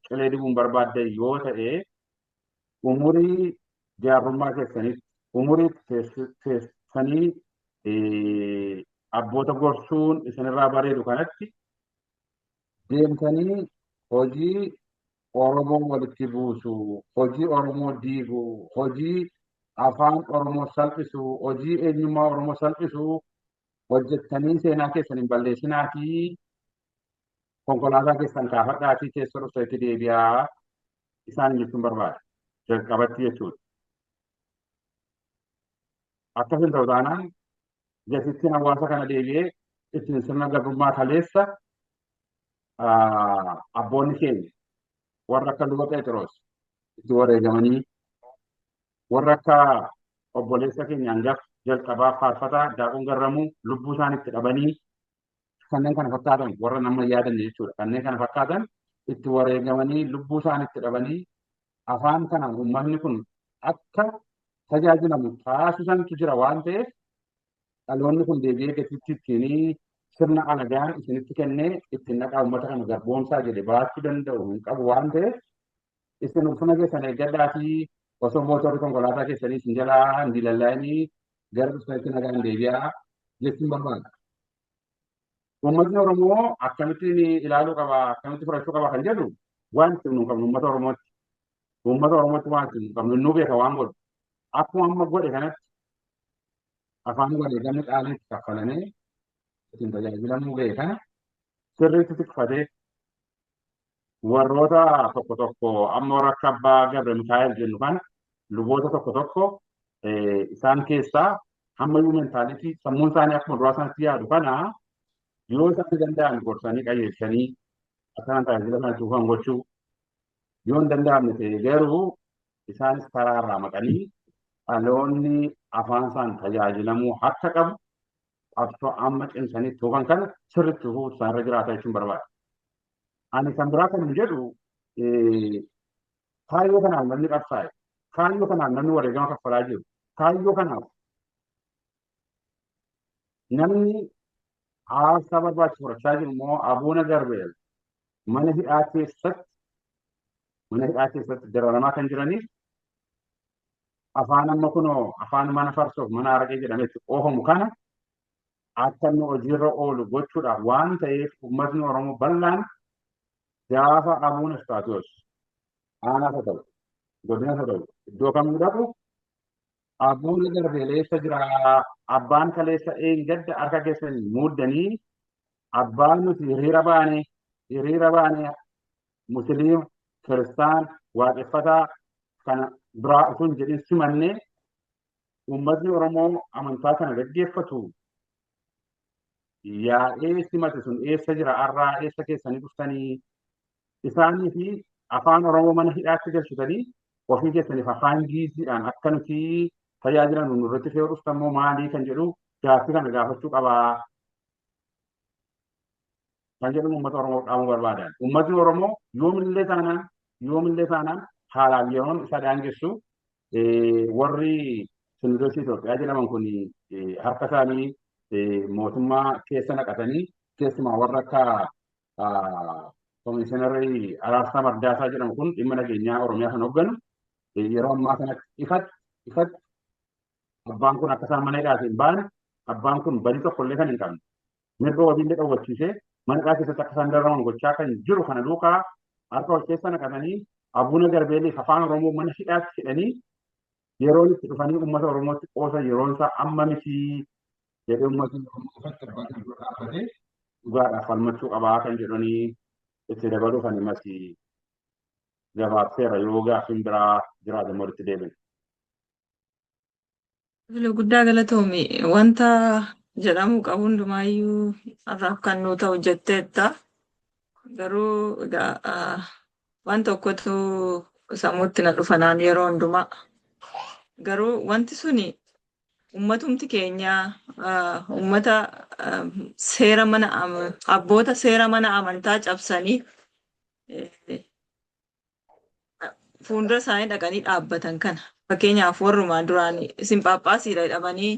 qilee dibuun barbaaddan yoo ta'e umurii jaarrummaa keessanitti umurii teessanii abboota gorsuun isinirraa bareedu kanatti deemtanii hojii Oromoo walitti buusu, hojii Oromoo diigu, hojii afaan Oromoo salphisu, hojii eenyummaa Oromoo salphisu hojjettanii seenaa keessan hin balleessinaatii konkolaataa keessan kaafadhaatii teessoo dhufteetti deebi'aa isaan jechuun barbaada. Jalqabatti jechuudha. Akkasin ta'u taanaan gasittiin hawaasa kana deebi'ee ittiin sirna gabrummaa kaleessa abboonni keenya warra akka luba Phexros itti wareegamanii warra akka obboleessa keenya hangafa jalqabaa faarfataa Daaqoon Garramuu lubbuu isaanitti dhabanii kanneen kana fakkaatan warra nama yaadanne jechuudha. Kanneen kana fakkaatan itti wareegamanii lubbuu isaanitti dhabanii afaan kanaan uummanni kun akka tajaajilamu taasisantu jira waan ta'eef dhaloonni kun deebi'ee gatitti ittiin sirna alagaan isinitti kennee ittiin dhaqaa uummata kana garboomsaa jedhe baachuu danda'u hin qabu waan ta'eef isin ulfina keessan eeggadhaatii osoo mootorri konkolaataa keessanii isin jalaa hin dilallaa'inii gara dhufeetti nagaan deebi'aa jechuun barbaada. Uummatni Oromoo akkamittiin ilaaluu qaba, akkamitti fudhachuu qaba kan jedhu wanti nu qabnu uummata Oromootti. Uummata Oromootti wanti nu qabnu nu beeka waan godhu. Akkuma amma godhe kanatti afaan wareegamni qaaliitti kaffalamee ittiin tajaajilamuu ga'e kana sirriitti tikfatee warroota tokko tokko amma warra akka abbaa Gabre Mikaa'el jennu kana luboota tokko tokko isaan keessaa hamma iyyuu mentaalitii sammuun isaanii akkuma duraa sanatti yaadu kana yoo isaan danda'an gorsanii qajeelchanii akkanaan tajaajila kana tuufan gochuu yoo hin danda'amne ta'e garuu isaanis karaa irraa maqanii dhaloonni afaan isaan tajaajilamuu akka qabu qabsoo amma cimsanii tuufan kana sirriitti tuufuu isaanirra jiraata jechuun barbaada. Ani kan biraa kan jedhu kaayyoo kanaaf namni qabsaa'e, kaayyoo kanaaf namni wareegama kaffalaa jiru, kaayyoo kanaaf namni hawaasa barbaachisu fudhachaa jiru immoo Abuuna Garbeel mana hidhaa keessatti dararamaa kan jiraniif afaan amma kunoo afaan mana farsoof mana araqee jedhametti oofamu kana akka inni hojiirra oolu gochuudhaaf waan ta'eef uummatni Oromoo bal'aan gaafa Abuuna Istaatoos aanaas haa ta'u godinas haa ta'u iddoo kamuu dhaqu Abuuna Garbeel eessa jira abbaan kaleessa gadda harka keessan muuddanii abbaan nuti hiriira baanee musliima kiristaan waaqeffataa kana biraa osoo hin jedhin simannee uummatni Oromoo amantaa kana gaggeeffatu yaa'ee simate sun eessa jira har'aa eessa keessanii dhuftanii isaanii fi afaan Oromoo mana hidhaatti galchitanii ofii keessaniif afaan giiziidhaan akka nuti tajaajilan nurratti fe'uu dhuftan immoo maalii kan jedhu gaaffii kana gaafachuu qabaa kan jedhu uummata Oromoo dhaamuu barbaadan. Uummatni Oromoo yoomillee taanaan haalaan yeroon isa daangessu warri Sinidoosii Itoophiyaa jedhaman kun harka isaanii mootummaa keessa naqatanii keessumaa warra akka Komishiinarii Araarsaa Mardaasaa jedhamu kun dhimma nageenyaa Oromiyaa kan hoogganu yeroo ammaa kanatti ifatti abbaan kun akka isaan mana hidhaatii hin baane abbaan kun badii tokkollee kan hin qabne mirga wabiillee dhowwachiisee mana hidhaa keessatti akka isaan dararaman gochaa kan jiru kana duukaa harka wal keessa naqatanii Abuuna Garbeeliif afaan Oromoo mana hidhaatti hidhanii yeroo itti dhufanii uummata Oromootti qoosa yeroon isaa amma miti jedhee uummatni Oromoo ifatti abbaa kan dura dhaabbatee dhugaadhaaf falmachuu qabaa kan jedhanii itti dabaluu kan himati gabaabseera yoo gaaffiin biraa jiraate immoo itti deebina. Guddaa galatoomi wanta jedhamu qabu hundumaayyuu har'aaf kan nuu ta'u jetteetta garuu waan tokkotu sammuutti na dhufanaan yeroo hundumaa garuu wanti suni ummatumti keenya ummata abboota seera mana amantaa cabsanii fuuldura isaanii dhaqanii dhaabbatan kana fakkeenyaaf warrumaa duraan isin Phaaphaasiidha jedhamanii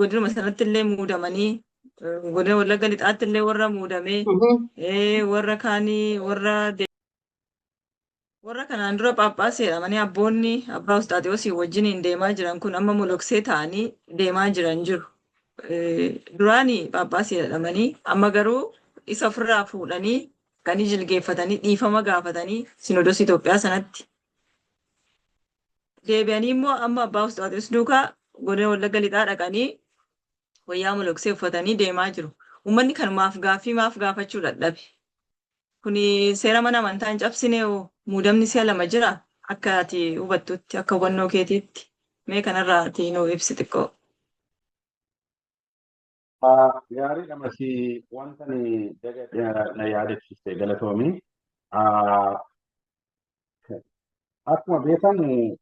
godinuma sanatti illee muudamanii godina Wallagga Lixaatti illee warra muudamee warra kaanii warra kanaan dura Phaaphaasii jedhamanii abboonni abbaa Usxaaxiyoosii wajjiniin deemaa jiran kun amma moloksee ta'anii deemaa jiran jiru. Duraanii Phaaphaasii jedhamanii amma garuu isa ofirraa fuudhanii kan jilgeeffatanii dhiifama gaafatanii Sinodoosii Itoophiyaa sanatti deebi'anii immoo amma abbaa Usxaaxiyoos duukaa godina Wallagga Lixaa dhaqanii wayyaa moloksee uffatanii deemaa jiru. Uummanni kan maaf gaafachuu dadhabe. Kuni seera mana amantaa hin cabsine muudamni si'a lama jira akka ati hubattutti akka hubannoo keetiitti mee kanarraa ati nuu ibsi xiqqoo. Gaariidha masii wanta na yaadachiiste galatoomi. Akkuma beekamu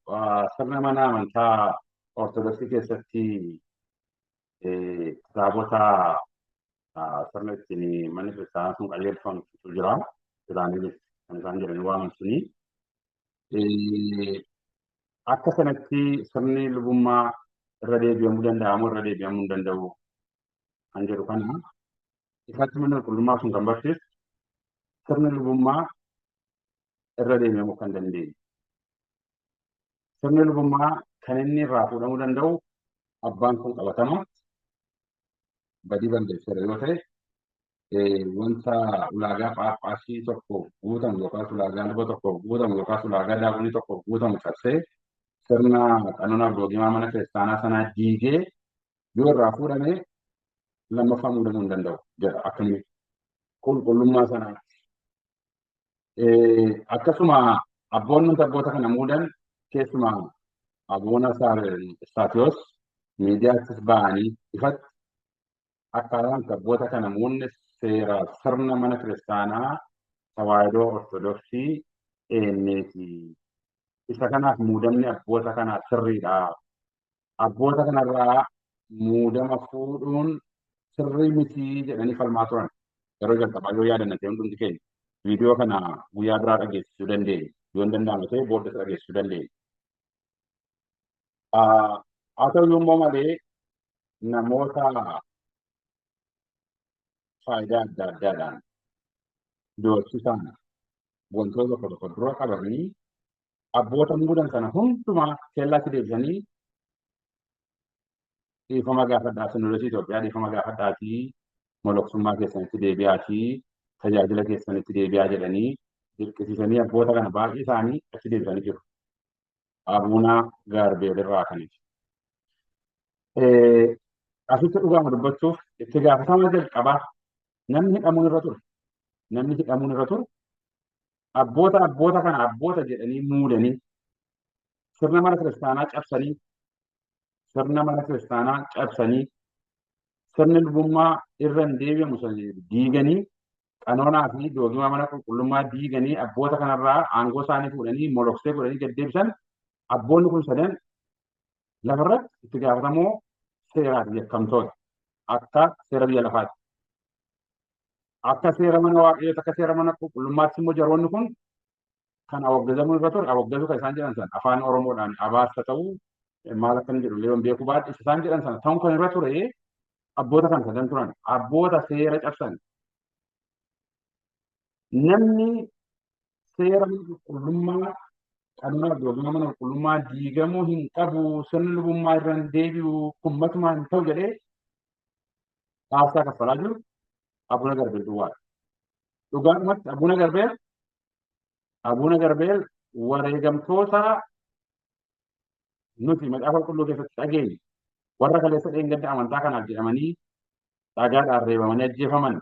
sirna mana amantaa Ortodoksii keessatti kitaabota sirna ittiin manni kiristaanaa sun qajeelfamtu jira. Isaaniinis kan isaan jedhanii waaman suni. Akka sanatti sirni lubummaa irra deebi'amuu danda'amu irra deebi'amuu hin danda'u kan jedhu kana ifatti mana qulqullummaa sun kan barsiisu sirni lubummaa irra deebi'amuu kan dandeenye. Sirni lubummaa kan inni irraa fuudhamuu danda'u abbaan kun qabatama badii balleesseera yoo ta'e wanta ulaagaa Phaaphaasii tokko guutamu yookaas ulaagaa luba tokko guutamu yookaas ulaagaa daaqonii tokko guutamu cabsee sirna qanonaaf doogimaa mana kiristaanaa sanaa diigee yoo irraa fuudhamee lammaffaa muudamuu hin danda'u jedha akkamii qulqullummaa sanaa. Akkasuma abboonni abboota kana muudan keessumaa abboona Saatiyos miidiyaattis ba'anii ifatti akkaataan abboota kana muudne seera sirna mana kiristaanaa tawaahidoo ortodoksii eenneeti. Isa kanaaf muudamni abboota kanaa sirriidha. Abboota kanarraa muudama fuudhuun sirrii mitii jedhanii falmaa turan. Yeroo jalqabaa yoo yaadannate hundumti keenya viidiyoo kana guyyaa biraa dhageessisuu dandeenya. Yoo hin danda'amu ta'e booddee dhageessisuu dandeenya. Haa ta'u immoo malee namoota faayidaa adda addaadhaan doorsisaan wantoota tokko tokko dura qabanii abboota muudan sana hundumaa kellaatti deebisanii dhiifama gaafadhaa sinodoosii Itoophiyaa dhiifama gaafadhaatii moloksummaa keessanitti deebi'aatii tajaajila keessanitti deebi'aa jedhanii dirqisiisanii abboota kana baay'ee isaanii achi deebisanii jiru. Abuuna Gaarbeelirraa kaniti. Asitti dhugaama dubbachuuf itti gaafatama jalqabaa namni hidhamuun irra ture. Namni hidhamuun irra ture abboota kana abboota jedhanii muudanii sirna mana kiristaanaa cabsanii sirni lubummaa irra hin deebi'amu diiganii qanoonaa fi doogima mana qulqullummaa diiganii abboota kanarraa aangoo isaanii fuudhanii moloksee godhanii gaddeebisan abboonni kun sadan lafarratti itti gaafatamoo seeraati yakkamtoota akka seera biyya lafaati. Akka seera mana waaqayyoota akka seera mana qulqullummaatti immoo jaroonni kun kan awwaggazamuu irra ture awwaggazuu kan isaan jedhan sana afaan Oromoodhaan abaarsa ta'uu maal akka jedhu leeyoon beekuu baadhi isaan jedhan sana ta'uun kan irra ture abboota kan sadan turan abboota seera cabsan. Namni seera mana qulqullummaa qanoonaa doogima mana qulqullummaa diigamuu hin qabu sirni lubummaa irra hin deebi'u kummatuma hin ta'u jedhee aarsaa kaffalaa jiru. Abuuna Garbeel duwwaadha. Dhugaadhumatti Abuuna Garbeel wareegamtoota nuti macaafa qulqulluu keessatti dhageenye warra kaleessa dheengadda amantaa kanaaf jedhamanii dhagaadhaan reebamanii ajjeefaman,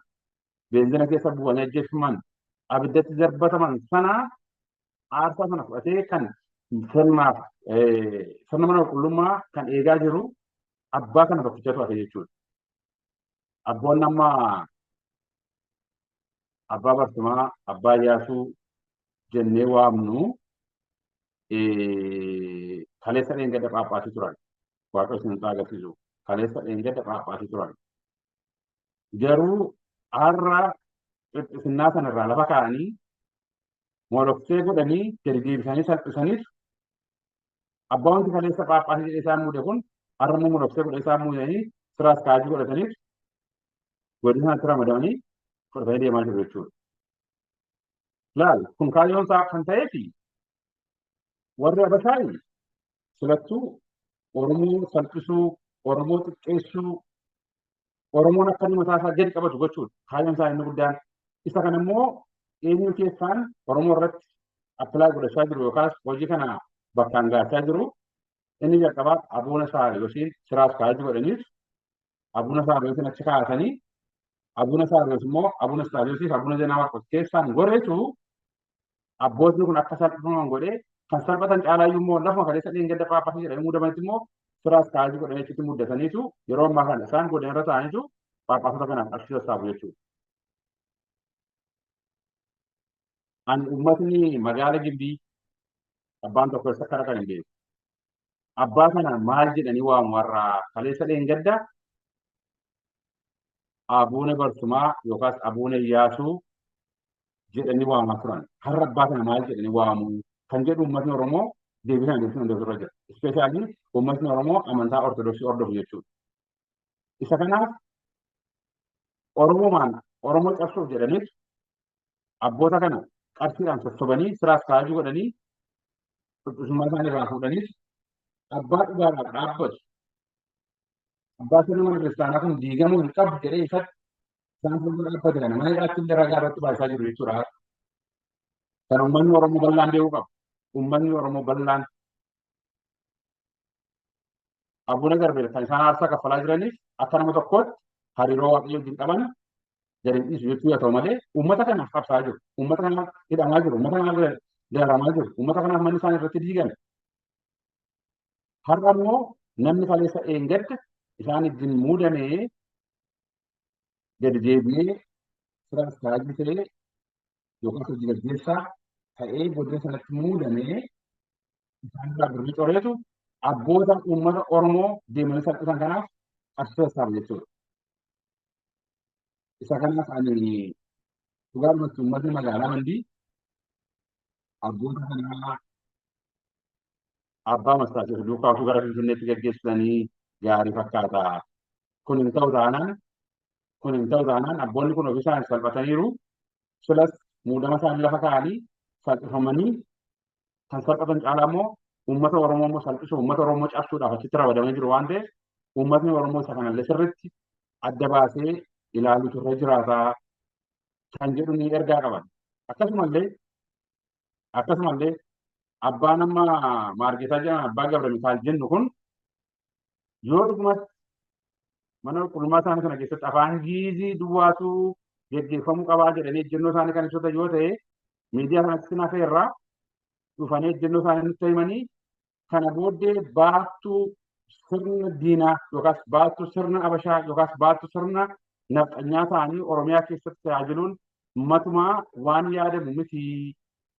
beenzina keessa bu'anii ajjeefaman, abiddatti darbataman sana aarsaa sana fudhatee kan sirna mana qulqullummaa kan eegaa jiru abbaa kana tokkichatu hafe jechuudha. Abboonni amma abbaa Barsimaa, abbaa Iyyaasuu jennee waamnu kaleessa dheengadda Phaaphaasii turan. Waaqa isin agarsiisu. Kaleessa dheengadda Phaaphaasii turan. Garuu har'a xixiqqinaa sanarraa lafa kaa'anii moloksee godhanii gadi deebisanii salphisaniif abbaa wanti kaleessa Phaaphaasii jedhee isaan muude kun har'a immoo moloksee godhee isaan muudanii siraas kaajii godhataniif godina sanatti ramadamanii fudhatanii deemaa jiru jechuudha. Laal kun kaayyoon isaa kan ta'ee fi warri Abashaayi filattuu Oromoo salphisuu, Oromoo xiqqeessuu, Oromoon akka inni mataa isaa gadi qabatu gochuudha. Kaayyoon isaa inni guddaan. Isa kana immoo eenyu keessaan Oromoo irratti appilaa godhachaa jiru yookaas hojii kana bakkaan gaachaa jiru inni jalqabaa Abuuna Saariyoosiin siraas kaajii godhaniif Abuuna Saariyoosiin achi kaasanii Abuuna Saariyoos immoo Abuuna Saariyoosiif Abuuna Zeenaa Waaqos keessaan goreetu abbootni kun akka salphifaman godhee kan salphatan caalaayyuu immoo lafuma kaleessa dheengadda Phaaphaasii jedhamee muudamanitti immoo siraas kaajii godhanii achitti muddataniitu yeroo ammaa kana isaan godhan irra ta'aniitu Phaaphaasota kanaaf qarshii sassaabu jechuudha. Ani uummatni magaala Gimbii abbaan tokko isa kara kan hin beeku. Abbaa kana maal jedhanii waamu warra kaleessa dheengadda Abuuna Barsimaa yookaas Abuuna Iyyaasuu jedhanii waamaa turan. Har'a abbaa kana maal jedhanii waamu kan jedhu uummatni Oromoo deebisan irra jira. Ispeeshaalii uummatni Oromoo amantaa Ortodoksii hordofu jechuudha. Isa kanaaf Oromoo cabsuuf jedhaniif abboota kana qarshiidhaan sossobanii siraas kaajii godhanii qulqullummaa isaanii irraa fuudhaniif abbaa dhugaadhaaf dhaabbatu. Abbaa sirna mana kiristaanaa kun diigamuu hin qabu jedhee ifatti isaan fuuldura dhaabbate kana mana hidhaatti illee ragaa irratti baasaa jiru jechuudha. Kan uummanni Oromoo bal'aan beekuu qabu. Uummanni Oromoo bal'aan Abuna Garbee kan isaan aarsaa kaffalaa jiraniif akka nama tokkootti hariiroo waaqayyoo wajjin qaban gadi hin dhiisu jechuu haa ta'u malee uummata kanaaf qabsaa jiru. Uummata kanaaf hidhamaa jiru. Uummata kanaaf dararamaa jiru. Uummata kanaaf manni isaan irratti diigan. Har'a immoo namni kaleessa eengadda isaan ittiin muudamee gadi deebi'ee sira istaayilii ta'ee yookaan hojii gaggeessaa ta'ee booddee sanatti muudamee isaan irraa birrii coreetu abboota uummata Oromoo deemanii salphisan kanaaf qarshii sassaaba jechuudha. Isa kanaaf ani dhugaadhumatti uummatni magaalaa Mandii abboota kanaa abbaa mastaatiif duukaa osoo gara Finfinneetti gaggeessanii gaarii fakkaata. Kun hin ta'u taanaan abboonni kun ofii isaanii salphataniiru. Silas muudama isaanii lafa kaa'anii salphifamanii kan salphatan caalaa immoo uummata Oromoo immoo salphisuu uummata Oromoo cabsuudhaaf achitti ramadamee jiru waan ta'eef uummatni Oromoo isa kanallee sirriitti adda baasee ilaaluutu irra jiraataa kan jedhu ni ergaa qaban. Akkasumallee abbaan amma Maargeetaa jedhaman abbaa Gabra Mikaal jennu kun yoo dhugumatti mana qulqullummaa isaanii kana keessatti afaan giizii duwwaatu geggeeffamuu qabaa jedhanii ejjennoo isaanii kan ibsatan yoo ta'e miidiyaa kanatti sinaafee irraa dhufanii ejjennoo isaanii nutti himanii kana booddee baattuu sirna diinaa yookaas baattuu sirna Abashaa yookaas baattuu sirna nafxanyaa ta'anii Oromiyaa keessatti tajaajiluun matumaa waan yaadamu miti.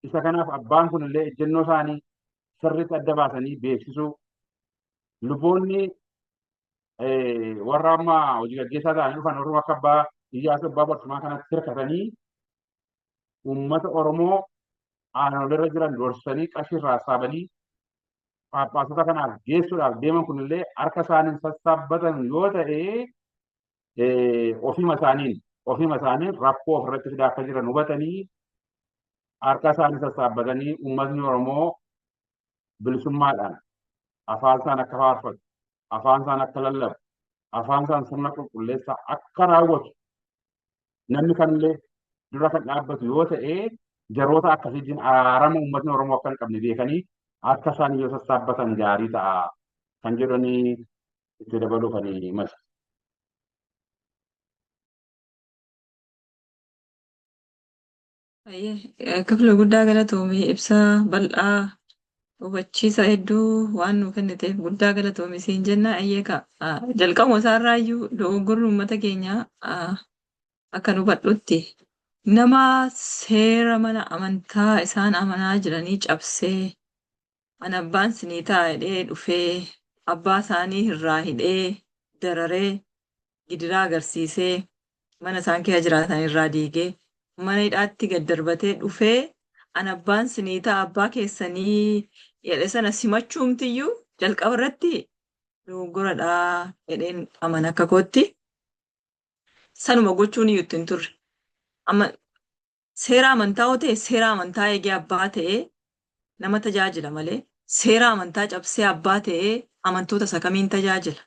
Isa kanaaf abbaan kunillee ejjennoo isaanii sirriitti adda baasanii beeksisuu luboonni warra amma hojii gaggeessaa ta'anii dhufan Oromoo akka abbaa Iyyaasuu abbaa Bartumaa kanatti hirkatanii uummata Oromoo aanoleerra jiran doorsisanii qarshii irraa saabanii paappaasota kanaaf geessuudhaaf deeman kunillee harka isaaniin sassaabbatan yoo ta'e ofima isaaniin rakkoo ofirratti fidaa akka jiran hubatanii harka isaanii sassaabbatanii uummatni Oromoo bilisummaadhaan afaan isaan akka faarfatu, afaan isaan akka lallabu, afaan isaan sirna qulqulleessaa akka raawwatu namni kanillee dura kan dhaabbatu yoo ta'e jaroota akkasiitiin araarama uummatni Oromoo akka hin qabne beekanii akka isaan yoo sassaabbatan gaarii ta'a kan jedhanii itti dabaluufanii masa. Kifla guddaa galatoomii ibsa bal'aa hubachiisa hedduu waan nu kenniteef guddaa galatoomii siin jenna ayyeeka jalqabuma isaarraayyuu dogoggorri uummata keenyaa akka nu hubadhutti nama seera mana amantaa isaan amanaa jiranii cabsee ana abbaan sinii ta'a jedhee dhufee abbaa isaanii irraa hidhee dararee gidiraa agarsiisee mana isaan keessa jiraatan irraa diigee mana hidhaatti gad darbatee dhufee ana abbaan sinii ta'a abbaa keessanii jedhe sana simachuumtiyyuu jalqaba irratti dogoggoradhaa jedheen amana akka kootti sanuma gochuun iyyuu ittiin turre. Amma seera amantaa yoo ta'e seera amantaa eegee abbaa ta'ee nama tajaajila malee seera amantaa cabsee abbaa ta'ee amantoota isa kamiin tajaajila.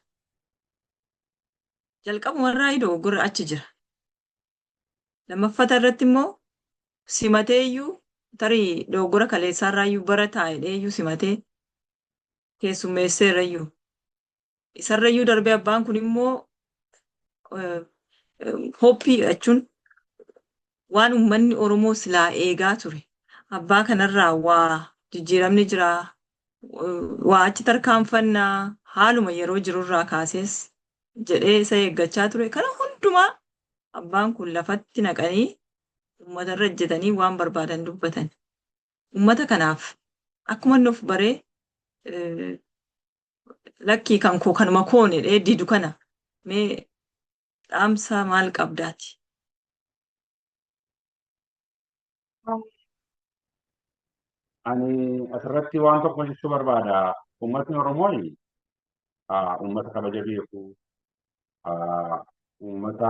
Jalqabumarraa dogoggorri achi jira. Lammaffata irratti immoo simatee iyyuu tarii dogoggora kaleessaarraa iyyuu bara taa'edhee iyyuu simatee keessummeesseerra iyyuu. Isarra iyyuu darbee abbaan kun immoo hoppii jechuun waan uummanni Oromoo silaa eegaa ture. Abbaa kanarraa waa jijjiiramni jira. Waa achi tarkaanfannaa haaluma yeroo jirurraa kaasees jedhee isa eeggachaa ture. Kana hundumaa abbaan kun lafatti naqanii uummatarra ejjetanii waan barbaadan dubbatan. Uummata kanaaf akkuma inni of baree lakkii kan koo kanuma koon jedhee didu kana mee dhaamsa maal qabdaati? Ani asirratti waan tokko jechuu barbaada. Uummatni Oromoo uummata kabaja beeku, uummata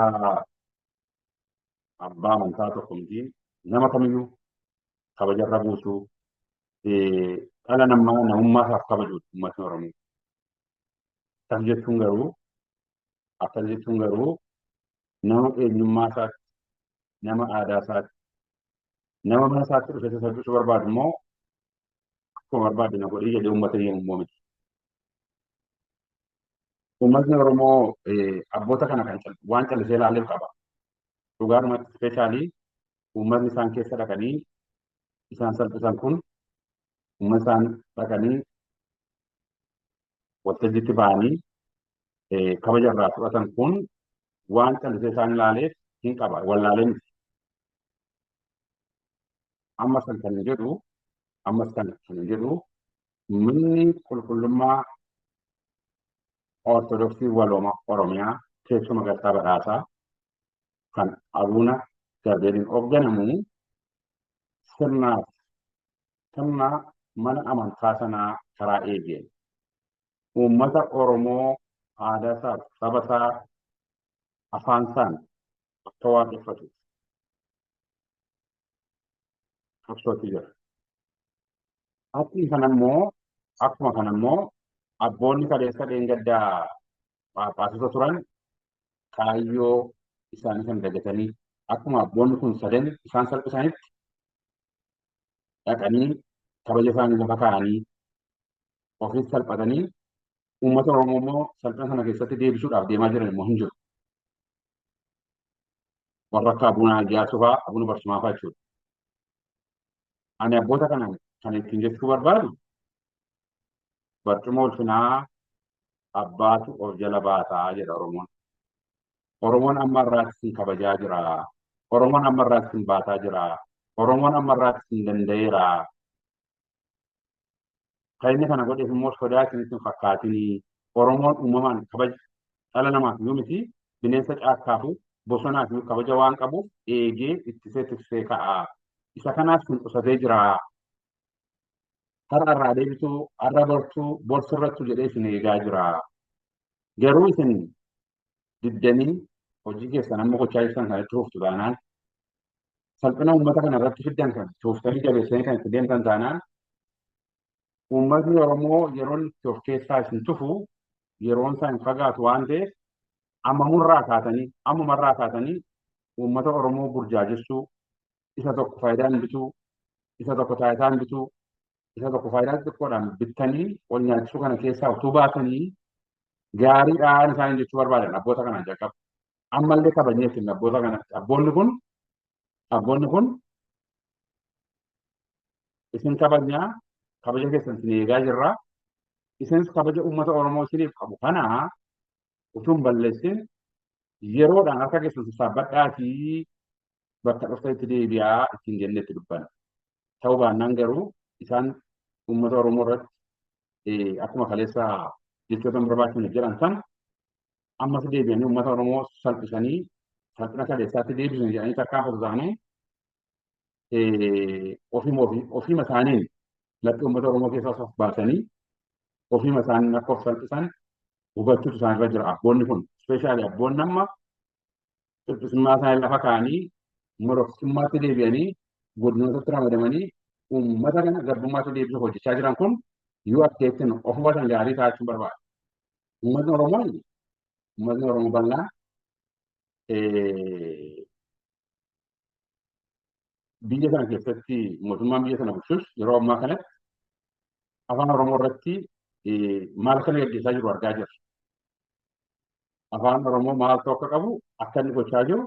abbaa amantaa tokko miti nama kamiyyuu kabajarra buusuu dhala namaa namummaa isaaf kabajuudha uummatni Oromoo. Akkas jechuun garuu nama eenyummaa isaatti, nama aadaa isaatti, nama mana isaatti dhufee sassabsuu barbaadu immoo akkuma barbaade na godhii jedhee uummata yemmuu miti. uummatni Oromoo abboota kana kan waan callisee ilaalee qaba. Dhugaadhumatti ispeeshaalii uummatni isaan keessa dhaqanii isaan salphisan kun uummatni isaan dhaqanii waltajjiitti ba'anii kabaja irraa fudhatan kun waan callisee isaan ilaaleef hin qaba. Wallaalee miti. Ammas kan jedhu manni qulqullummaa Ortodoksii Walooma Oromiyaa keessuma Garsaa Badhaasaa kan Abuuna Gabrieliin hoogganamu sirna mana amantaa sanaa karaa eegeen uummata Oromoo aadaa isaa, saba isaa, afaan isaan akka waaqeffatu qabsootti jira. Akkuma kanammoo abboonni kaleessa dheengaddaa Phaaphaasota turan kaayyoo isaanii kan dagatanii akkuma abboonni kun sadan isaan salphisanitti dhaqanii kabaja isaanii lafa kaa'anii ofiis salphatanii uummata Oromoo immoo salphina sana keessatti deebisuudhaaf deemaa jiran immoo hin jiru. Warra akka Abuuna Iyyaasuu fa'aa, Abuuna Barsumaa fa'aa jechuudha. Ani abboota kanaan kan ittiin jechuu barbaadu barcuma ulfinaa abbaatu of jala baataa jedha Oromoon. Oromoon amma irraatti sin kabajaa jira. Oromoon amma irraatti sin baataa jira. Oromoon amma irraatti sin danda'eera. Kan inni kana godheef immoo sodaa isinitti hin fakkaatinii. Oromoon uumamaan kabaja dhala namaaf iyyuu miti bineensa caakkaafu bosonaaf iyyuu kabaja waan qabuuf eegee ittisee ka'a. Isa kanaaf sin qusatee jira. Har'a irraa deebituu, har'a bartuu, borsirrattu jedhee isin eegaa jira. Garuu isin diddanii hojii keessan amma gochaa jirtan kanatti huftu taanaan salphina uummata kana irratti fiddan kan tooftanii jabeessanii kan itti deemtan taanaan uummatni Oromoo yeroon itti of keessaa isin tufu yeroon isaa hin fagaatu waan ta'eef ammumarraa kaatanii uummata Oromoo burjaajessuu isa tokko faayidaan bituu isa tokko taayitaan bituu isa tokko faayidaa xixiqqoodhaan bittanii ol nyaachisuu kana keessaa utuu baatanii gaariidhaan isaanii jechuu barbaadan abboota kanaan jalqaba. Ammallee kabajnee isin abboota kanatti abboonni kun isin kabaja keessan isin eegaa jirra. Isinis kabaja uummata Oromoo isiniif qabu kana utuu hin balleessin yeroodhaan harka keessan sassaabadhaa fi bakka dhuftanitti deebi'aa ittiin jennetti dubbanna. Ta'uu baannaan garuu isaan uummata Oromoo irratti akkuma kaleessa jechoota barbaachifne jedhan san ammas deebi'anii uummata Oromoo salphisanii salphina kaleessaatti deebisanii jedhanii tarkaanfatu ta'anii ofiima isaaniin laphee uummata Oromoo keessaa of baasanii ofiima isaaniin akka of salphisan hubachuutu isaanirra jira. Abboonni kun ispeeshaalii abboonni amma salphisummaa isaanii lafa kaa'anii moroktummaatti deebi'anii godinootatti ramadamanii uummata kana garbummaatti deebisuuf hojjechaa jiran kun yoo akkeettiin of hubatan gaarii ta'achuun barbaada. Uummatni Oromoo bal'aa biyya kana keessatti mootummaan biyya sana bulchus yeroo ammaa kanatti afaan Oromoo irratti maal kana gaggeessaa jiru argaa jirra. Afaan Oromoo maaltu akka qabu akka inni gochaa jiru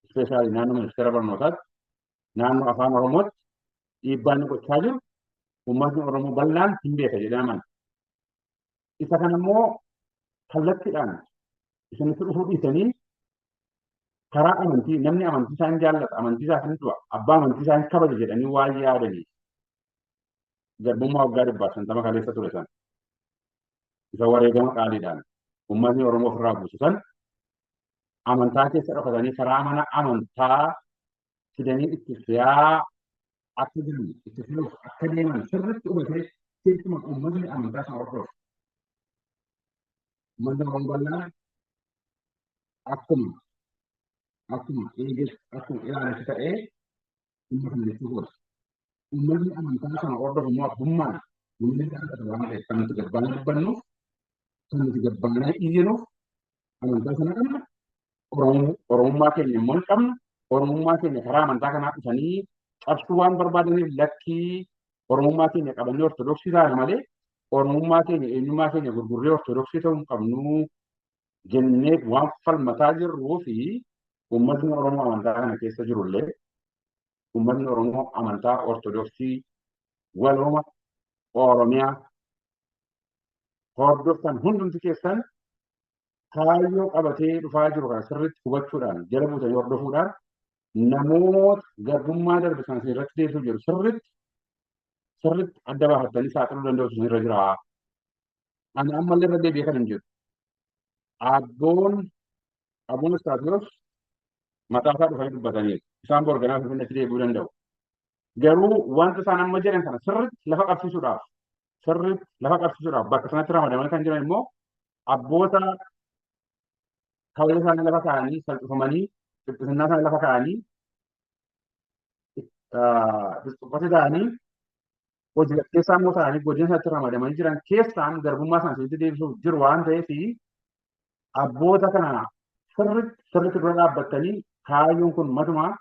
ispeeshaalii naannoo ministeera barnootaatti naannoo afaan Oromootti dhiibbaa inni gochaa jiru uummatni Oromoo bal'aan hin beeka jedhee amana. Isa kana immoo kallattiidhaan isinitti dhufuu dhiisanii karaa amantii namni amantii isaa hin jaallata amantii isaa hin du'a abbaa amantii isaa hin kabaja jedhanii waan yaadanii garbummaa waggaa 150 kaleessa ture san isa wareegama qaaliidhaan uummatni Oromoo ofirraa buusu san amantaa keessa dhokatanii karaa mana amantaa fidanii itti fiyaa akka jiru itti filuuf akka deeman sirriitti hubatee keessuma uummatni amantaa sana hordofu. Uummatni Oromoo bal'aan akkuma ilaalcha ta'ee dhimma kana jechuu godha. Uummatni amantaa sana hordofu immoo abbummaan namni jaalata waan ta'eef kan nuti gabbaanee dubbannuuf kan nuti gabbaanee iyyinuuf amantaa sana qabna. Oromummaa keenya immoo hin qabna. Oromummaa keenya karaa amantaa kanaa dhufanii cabsuu waan barbaadaniif lakkii Oromummaa keenya qabannee Ortodoksii taane malee oromummaa keenya eenyummaa keenya gurgurree ortodoksii ta'uu hin qabnu jennee waan falmataa jirruu fi uummatni Oromoo amantaa kana keessa jirullee uummatni Oromoo amantaa ortodoksii walooma Oromiyaa hordoftan hundumti keessan kaayyoo qabatee dhufaa jiru kana sirriitti hubachuudhaan jala buutanii hordofuudhaan namoota garbummaa darbe sana irratti deebisuu jiru sirriitti adda baafattanii saaxiluu danda'u irra jira. Ani ammallee irra deebi'ee kan hin jiru. Abboon Istaatiyoos mataa isaa dhufanii dubbataniiru. Isaan borganaa finfinneetti deebi'uu danda'u. Garuu wanta isaan amma jedhan kana sirriitti lafa qabsiisuudhaaf bakka sanatti ramadamanii kan jiran immoo abboota kabaja isaanii lafa kaa'anii salphifamanii dhiphinnaa isaanii lafa kaa'anii dhiphinnaa ta'anii hojii keessaa immoo ta'anii godina isaatti ramadamanii jiran keessaan garbummaa isaanii deebisuuf jiru waan ta'eef abboota kana sirriitti dura dhaabbattanii kaayyoon kun matumaa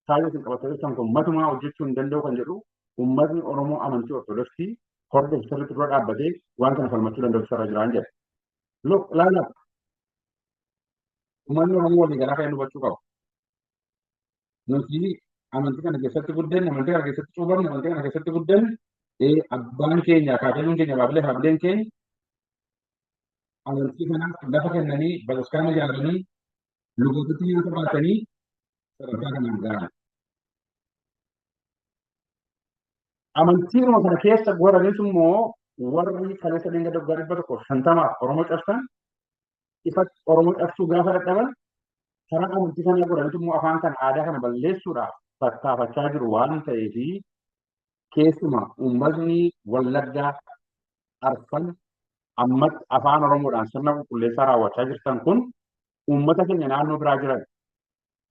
kaayyoo isin qabatanii kun matumaa hojjechuu hin danda'u kan jedhu uummatni Oromoo amantii ortodoksii hordofu sirriitti dura dhaabbatee waan kana falmachuu danda'u sarara jiraan jedha. Laala uummanni Oromoo walii galaa kan hubachuu qabu. Nuti amantii kana keessatti guddanne, amantii kana keessatti cuubanne, amantii kana keessatti guddanne abbaan keenya, akaakayyuun keenya, baabilee haabileen keenya amantii kanaaf lafa kennanii, bataskaana ijaaranii, lubootatti nyaata baatanii sadarkaa kanaan gahan. Amantiinuma kana keessa goranis immoo warri kaleessa dheenga doggaa 150 Oromoo cabsan ifatti Oromoo cabsuu gaafa dadhaban karaa amantii kanaa goranis immoo afaan kan aadaa kana balleessuudhaaf tattaafachaa jiru waan ta'eef keessuma uummatni Wallaggaa Arfan ammatti afaan Oromoodhaan sirna qulqulleessaa raawwachaa jirtan kun uummata keenya naannoo biraa jiran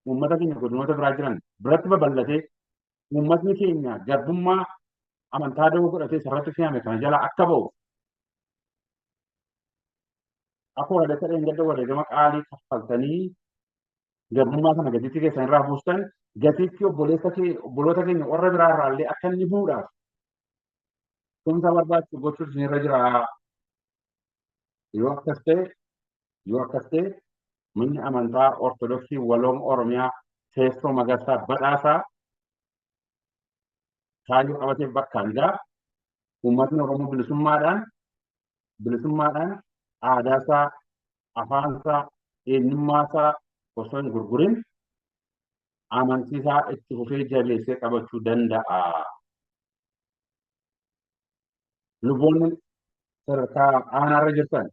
uummata keenya godinoota biraa jiran biratti babal'atee uummatni keenya garbummaa amantaa da'oo godhatee sarratti fe'ame kana jala akka ba'u akka wareegama dheengadda wareegama qaalii kaffaltanii garbummaa kana gatiitti keessan irraa buustan gatiitti obboloota keenya warra biraa irraallee akka inni bu'uudhaaf tumsa barbaachisu gochuutu isinirra jira. Yoo akkas ta'e manni amantaa ortodoksii walooma Oromiyaa teessoo Magarsaa badhaasaa kaayyoo qabateef bakkaan gaa uummatni Oromoo bilisummaadhaan aadaasaa, afaansaa, eenyummaasaa osoo hin gurgurin amantiisaa itti fufee jabeessee qabachuu danda'a. Luboonni sadarkaa aanaarra jirtan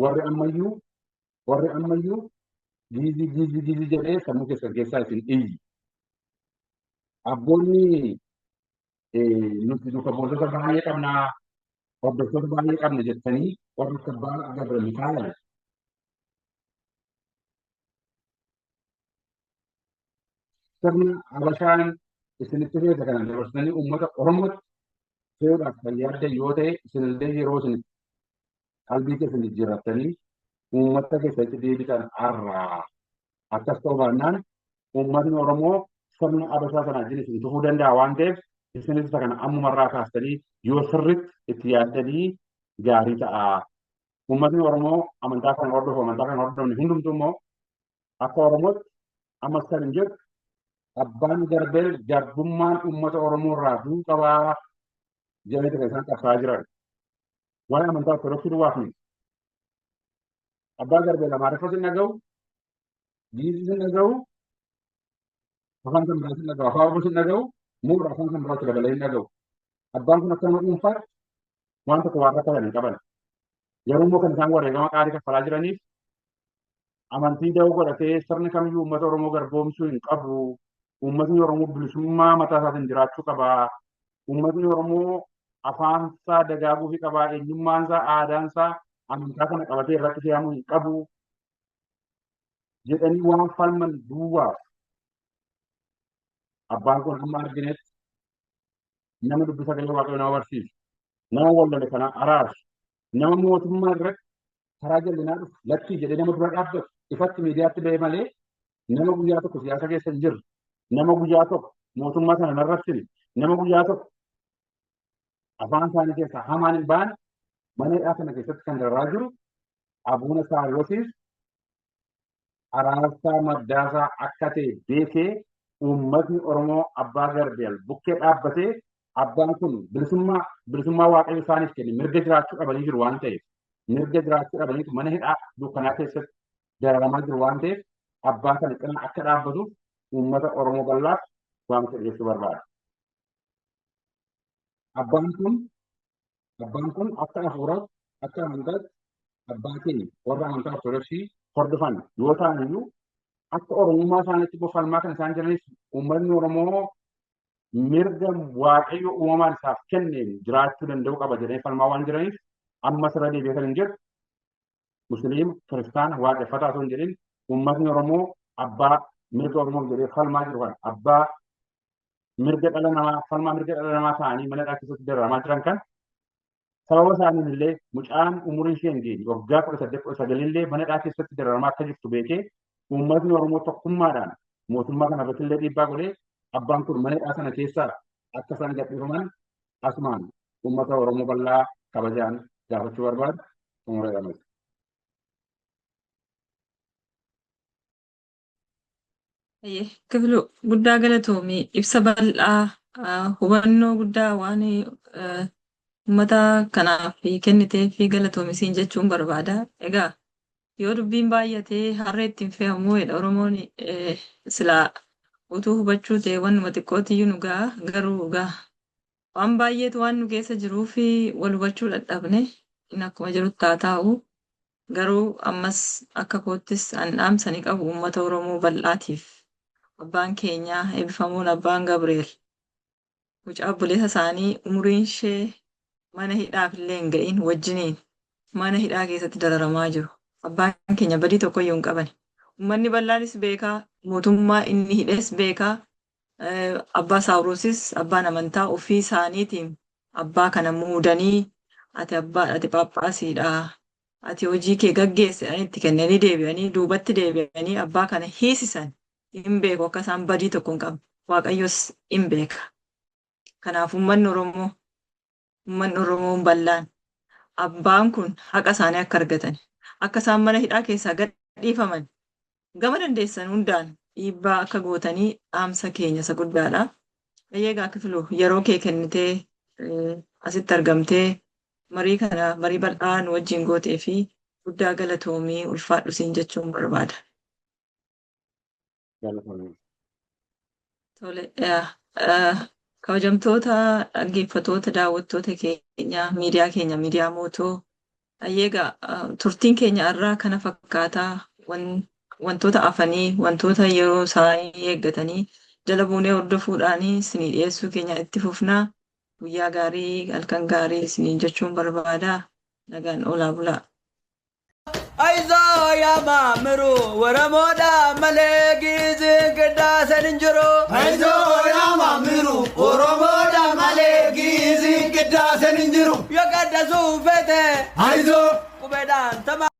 warri ammayyuu giizii jedhee sammuu keessaa isin iyyi. Abboonni nuti duuka boosota baay'ee qabnaa, hordoftoota baay'ee qabna jettanii warri sabbaa Gabra Mikaa'el sirna Habashaan isinitti feete kana dabarsanii uummata Oromootti fe'uudhaaf kan yaaddan yoo ta'e isinillee yeroo isin qalbii keessa jijjiirrattanii uummata keessatti deebitan har'aa. Akkas ta'uu baannaan uummatni Oromoo sirna Habashaa sana wajjin isin tufuu danda'a waan ta'eef isinis isa kana ammumarraa kaastanii yoo sirriitti itti yaaddanii gaarii ta'a. Uummatni Oromoo amantaa kana hordofu amantaa kana hordofne hundumtuu immoo akka Oromootti ammas kan hin jedhu abbaan garbeel garbummaan uummata Oromoo irraa du'uu qabaa jedhanii isaan qabsaa jiran. Waa'ee amantaa ortodoksii duwwaafni. Abbaa garbeel Amaariffaa sin dhaga'u, Giizii sin dhaga'u, afaan kan biraa sin dhaga'u, afaan Oromoo sin dhaga'u, muura afaan kan biraatti dabalee hin dhaga'u. Abbaan kun akkuma dhuunfaatti waan tokko waan rakkatan hin qaban. Yeroo immoo kan isaan wareegama qaalii kaffalaa jiraniif amantii da'oo godhatee sirni kamiyyuu uummata Oromoo garboomsuu hin qabu. Uummatni Oromoo bilisummaa mataa isaatiin jiraachuu qaba. Uummatni Oromoo afaansaa dagaaguu fi qaba. Eenyummaansaa, aadaansaa amantaa kana qabatee irratti fe'amuu hin qabu. Jedhanii waan falman duwwaaf abbaan kun amma arginetti nama dubbisa galee waaqayyo nama barsiisu, nama wallole kana araarsu, nama mootummaa irratti karaa jallinaa dhufu lakkii jedhee nama dura dhaabbatu ifatti miidiyaatti ba'e malee nama guyyaa tokko siyaasa keessa hin jirre, nama guyyaa tokko mootummaa sana narrattine, nama guyyaa tokko afaan isaanii keessaa hamaan hin baane mana kana keessatti kan darraa jiru Abuuna Saawwatis araarsaa maddaasaa akka ta'e beekee uummatni Oromoo abbaa garbeel bukkee dhaabbatee abbaan kun bilisummaa waaqayyo isaaniif kenne mirga jiraachuu dhabanii jiru waan ta'eef mirga jiraachuu dhabanii mana hidhaa dukkanaa keessatti dararamaa jiru waan ta'eef abbaa kana cina akka dhaabbatuuf uummata Oromoo bal'aaf waamicha dhiyeessuu barbaada. Abbaan kun akka hafuuraatti akka amantaatti abbaa keenya warra amantaa Ortodoksii hordofan yoo ta'an iyyuu akka Oromummaa isaaniitti falmaa kan isaan jiranis uummatni Oromoo mirga waaqayyo uumamaan isaaf kenneen jiraachuu danda'u qaba jedhanii falmaa waan jiraniif amma sirra deebi'ee kan hin jedhu Musliima, Kiristaana, Waaqeffataa osoo hin jedhin uummatni Oromoo abbaa mirga Oromoo jedhee falmaa jiru kan abbaa mirga dhala namaa falmaa mirga dhala namaa ta'anii mana hidhaa keessatti dararamaa jiran kan sababa isaaniin illee mucaan umuriin ishee hin geenye waggaa 18-19 illee mana hidhaa keessatti dararamaa akka jirtu beekee uummatni Oromoo tokkummaadhaan mootummaa kana irratti illee dhiibbaa godhee abbaan kun mana hidhaa sana keessaa akka isaan gadhiifaman asumaan uummata Oromoo bal'aa kabajaan gaafachuu barbaada. Xumureedhamas. Kifilu guddaa galatoomii ibsa bal'aa hubannoo guddaa waan uummata kanaaf kennitee fi galatoomisiin jechuun barbaada. Egaa yoo dubbiin baay'atee harree ittiin fe'amuu jedha Oromoon silaa utuu hubachuu ta'e wanuma xiqqootiyyuu nu ga'a garuu ga'a. Waan baay'eetu waan nu keessa jiruu fi wal hubachuu dadhabne inni akkuma jirutti haa taa'u. Garuu ammas akka koottis an dhaamsanii qabu uummata Oromoo bal'aatiif. Abbaan keenyaa eebbifamuun abbaan Gabriel mucaa obboleessa isaanii umuriin ishee mana hidhaaf illee hin ga'in wajjiniin mana hidhaa keessatti dararamaa jiru. Abbaan keenya badii tokkoyyuu hin qaban. Uummanni bal'aanis beekaa, mootummaa inni hidhes beekaa, abbaa Saawurosis abbaan amantaa ofii isaaniitiin abbaa kana muudanii ati Phaaphaasiidha. Ati hojii kee gaggeesse itti kennanii deebi'anii duubatti deebi'anii abbaa kana hiisisan. Hin beeku akka isaan badii tokko hin qabne waaqayyos hin beeka. Kanaaf uummanni Oromoo bal'aan abbaan kun haqa isaanii akka argatan akka isaan mana hidhaa keessaa gadhiifaman gama dandeessan hundaan dhiibbaa akka gootanii dhaamsa keenya isa guddaadha. Eegaa Kifiluu yeroo kee kennitee asitti argamtee marii bal'aa nu wajjin gootee fi guddaa galatoomii ulfaadhu siin jechuun barbaada. Tole, kabajamtoota dhaggeeffattoota daawwattoota keenya miidiyaa Mootoo eegaa turtiin keenya irraa kana fakkaataa wantoota afanii wantoota yeroo isaanii eeggatanii jala buunee hordofuudhaan isinii dhiyeessuu keenya itti fufnaa guyyaa gaarii halkan gaarii isiniin jechuun barbaada. Nagaan oolaa bulaa. Aizo ya mamru waramoda malegi gida saninjuro. Aizo ya mamru waramoda malegi gida saninjuro. Yo gada zufete. Aizo kubedan tama.